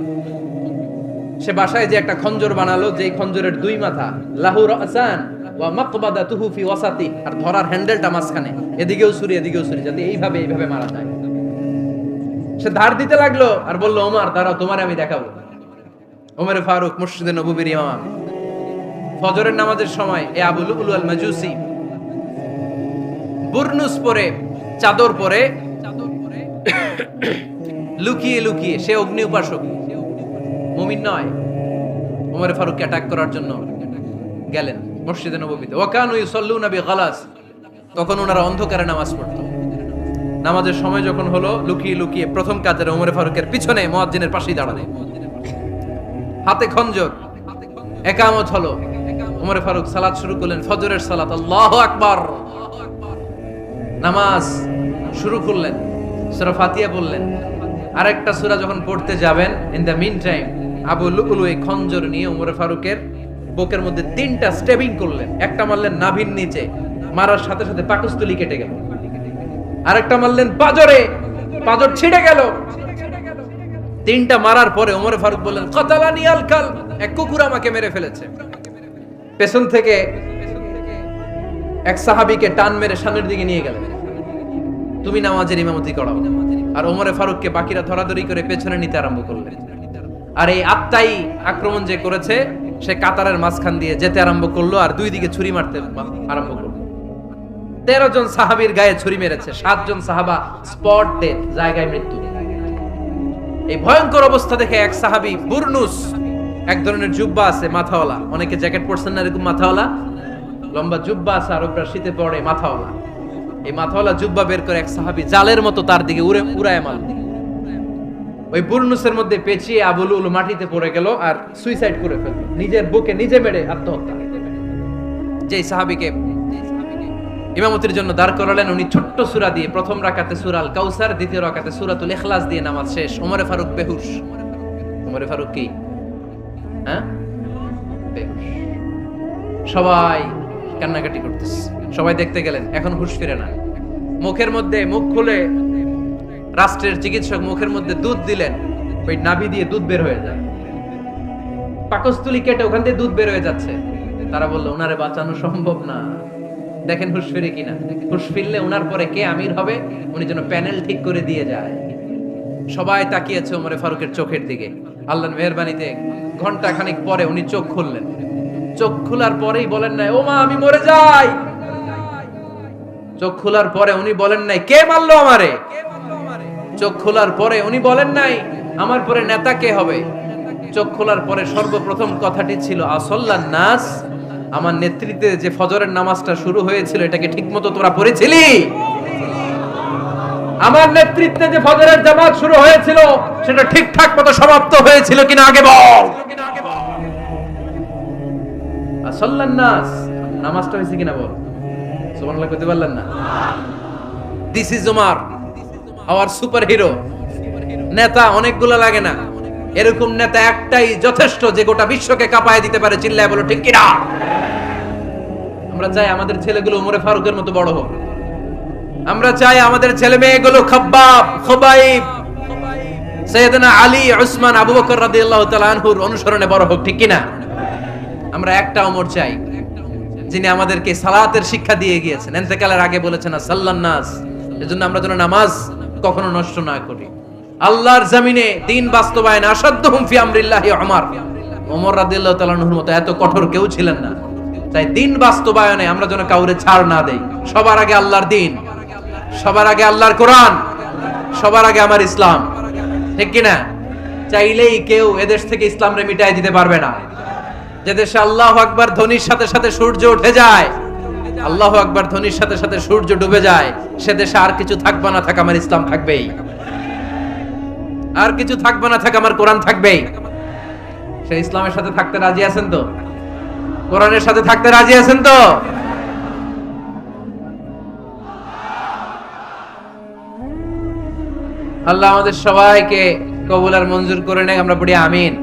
সে বাসায় যে একটা খঞ্জর বানালো, যে খঞ্জরের 2 মাথা, লাহু রাসান ওয়া মাকবাদাতুহু ফি ওয়াসাতি, আর ধরার হ্যান্ডেলটা মাঝখানে, এদিকেও ছুরি এদিকেও ছুরি, যাতে এইভাবে এইভাবে মারা যায়। সে ধার দিতে লাগলো আর বলল, ওমর দাঁড়াও, তোমারে আমি দেখাবো। ওমর ফারুক মসজিদে নববীর ইমাম, ফজরের নামাজের সময় এ আবু লুলু আল মাজুসি বুরনুস পরে, চাদর পরে, লুকিয়ে লুকিয়ে, সে অগ্নি উপাসক, মুমিন নয়। ওমর ফারুককে অ্যাটাক করার জন্য গেলেন মসজিদে নববীতে। ওয়াকানু ইউসাল্লুনা বিগালাস, তখন ওনারা অন্ধকারে নামাজ পড়তো। নামাজের সময় যখন হলো, লুকিয়ে লুকিয়ে প্রথম কাতারে ওমর ফারুকের পিছনে মুয়াজ্জিনের পাশেই দাঁড়ানো, হাতে খঞ্জর। ইকামত হলো, ওমর ফারুক সালাত শুরু করলেন, ফজরের সালাত, আল্লাহু আকবার। নামাজ শুরু করলেন, সূরা ফাতিহা বললেন। আরেকটা সূরা যখন পড়তে যাবেন, in the meantime Abu Lulu এই খঞ্জর নিয়ে ওমর ফারুকের বুকের মধ্যে 3টা স্টেবিং করলেন। একটা মারলেন নাভির নিচে, মারার সাথে সাথে পাকস্থলী কেটে গেল। আরেকটা মারলেন পাজরে, পাজর ছিঁড়ে গেল। 3টা মারার পরে ওমর ফারুক বললেন, কাতালানি আল কাল, এক কুকুর আমাকে মেরে ফেলেছে। পেছন থেকে এক সাহাবীকে টান মেরে সামনের দিকে নিয়ে গেলেন, তুমি নামাজের ইমামতি করাও। আর ওমর ফারুককে বাকিরা ধরাধরি করে পেছনে নিতে আরম্ভ করলেন। আর এই আত্মাই আক্রমণ যে করেছে, সে কাতারের মাঝখান দিয়ে যেতে আরম্ভ করলো আর দুই দিকে ছুরি মারতে আরম্ভ করলো। 13 জন সাহাবীর গায়ে ছুরি মেরেছে, 7 জন সাহাবা স্পট ডেথ, জায়গায় মৃত্যু। এই ভয়ঙ্কর অবস্থা দেখে এক সাহাবী বুরনুস, এক ধরনের জুব্বা আছে মাথাওয়ালা, অনেকে জ্যাকেট পরছেন না এরকম মাথাওয়ালা, লম্বা জুব্বা আছে আরবরা শীতে পরে মাথাওয়ালা, এই মাথাওয়ালা জুব্বা বের করে এক সাহাবী জালের মতো তার দিকে উড়ায় মারল। ওই বুরনুসের মধ্যে পেঁচিয়ে আবু লুলু মাটিতে পড়ে গেল আর সুইসাইড করে ফেলল, নিজের বুকে নিজে মেরে আত্মহত্যা। যেই সাহাবীকে ইমামতির জন্য দাঁড় করালেন, উনি ছোট্ট সূরা দিয়ে প্রথম রাকাতে সূরা আল কাউসার, দ্বিতীয় রাকাতে সূরাতুল ইখলাস দিয়ে নামাজ শেষ। ওমরে ফারুক বেহুশ। ওমরে ফারুক কি বেহুশ। সবাই কান্নাকাটি করতেছে, সবাই দেখতে গেলেন, এখন হুঁশ ফিরে না। মুখের মধ্যে মুখ খুলে রাষ্ট্রের চিকিৎসক মুখের মধ্যে দুধ দিলেন, ওই নাভি দিয়ে দুধ বের হয়ে যায়, পাকস্থলী কেটে ওখান দিয়ে দুধ বের হয়ে যাচ্ছে। তারা বললো ওনারে বাঁচানো সম্ভব না, দেখেন হুঁশ ফিরে কিনা। হুঁশ ফিরলে ওনার পরে কে আমির হবে, উনি যেন প্যানেল ঠিক করে দিয়ে যায়। সবাই তাকিয়েছে ওমরে ফারুকের চোখের দিকে। আল্লাহর মেহেরবানিতে ঘন্টা খানিক পরে উনি চোখ খুললেন। চোখ খোলার পরেই বলেন নাই ও মা আমি মরে যাই। চোখ খোলার পরে উনি বলেন নাই কে মারলো আমারে। চোখ খোলার পরে উনি বলেন নাই আমার পরে নেতা কে হবে। চোখ খোলার পরে সর্বপ্রথম কথাটি ছিল আসল্লান নাস, আমার নেতৃত্বে যে ফজরের নামাজটা শুরু হয়েছিল এটাকে ঠিকমতো তোরা পড়েছিলি? আমার নেতৃত্বে যে ফজরের জামাত শুরু হয়েছিল সেটা ঠিকঠাক মতো সমাপ্ত হয়েছিল কিনা আগে বল। আসল্লান নাস, নামাজটা হয়েছে কিনা বল। সুবহানাল্লাহ কইতে পারলেন না? This is Omar, hour super hero. নেতা অনেকগুলো লাগে না, এরকম নেতা একটাই যথেষ্ট যে গোটা বিশ্বকে কাঁপায় দিতে পারে। চিল্লায় বলো ঠিক কিনা? আমরা চাই আমাদের ছেলেগুলো ওমরে ফারুকের মতো বড় হোক। আমরা চাই আমাদের ছেলে মেয়েগুলো খাব্বাব, খুবাইব, সাইয়েদনা আলী, উসমান, আবু বকর রাদিয়াল্লাহু তাআলা আনহুর অনুসরণে বড় হোক, ঠিক কিনা? আমরা একটা ওমর চাই যিনি আমাদেরকে সালাতের শিক্ষা দিয়ে গিয়েছেন, ইন্তেকালের আগে বলেছেন সাল্লান নাস। এজন্য আমরা যেন নামাজ কখনো নষ্ট না করি। আল্লাহর জমিনে দ্বীন বাস্তবায়ন আসাদ্দুহুম ফি আমরিল্লাহি ওমর রাদিয়াল্লাহু তাআলা আনহুর মতো এত কঠোর কেউ ছিলেন না। তাই দ্বীন বাস্তবায়নে আমরা যেন কাউরে ছাড় না দেই। সবার আগে আল্লাহর দ্বীন, সবার আগে আল্লাহর কোরআন, সবার আগে আমার ইসলাম, ঠিক কিনা? চাইলেই কেউ এদেশ থেকে ইসলামরে মিটাই দিতে পারবে না। যে দেশে আল্লাহু আকবার ধ্বনির সাথে সাথে সূর্য উঠে যায়, আল্লাহু আকবার ধ্বনির সাথে সাথে সূর্য ডুবে যায়, সে দেশে আর কিছু থাকবে না থাক আমার ইসলাম থাকবেই, আর কিছু থাকবে না থাক আমার কোরআন থাকবেই। সে ইসলামের সাথে থাকতে রাজি আছেন তো? কোরআনের সাথে থাকতে রাজি আছেন তো? আল্লাহ আমাদের সবাইকে কবুল আর মঞ্জুর করে নেয়। আমরা পড়ি আমিন।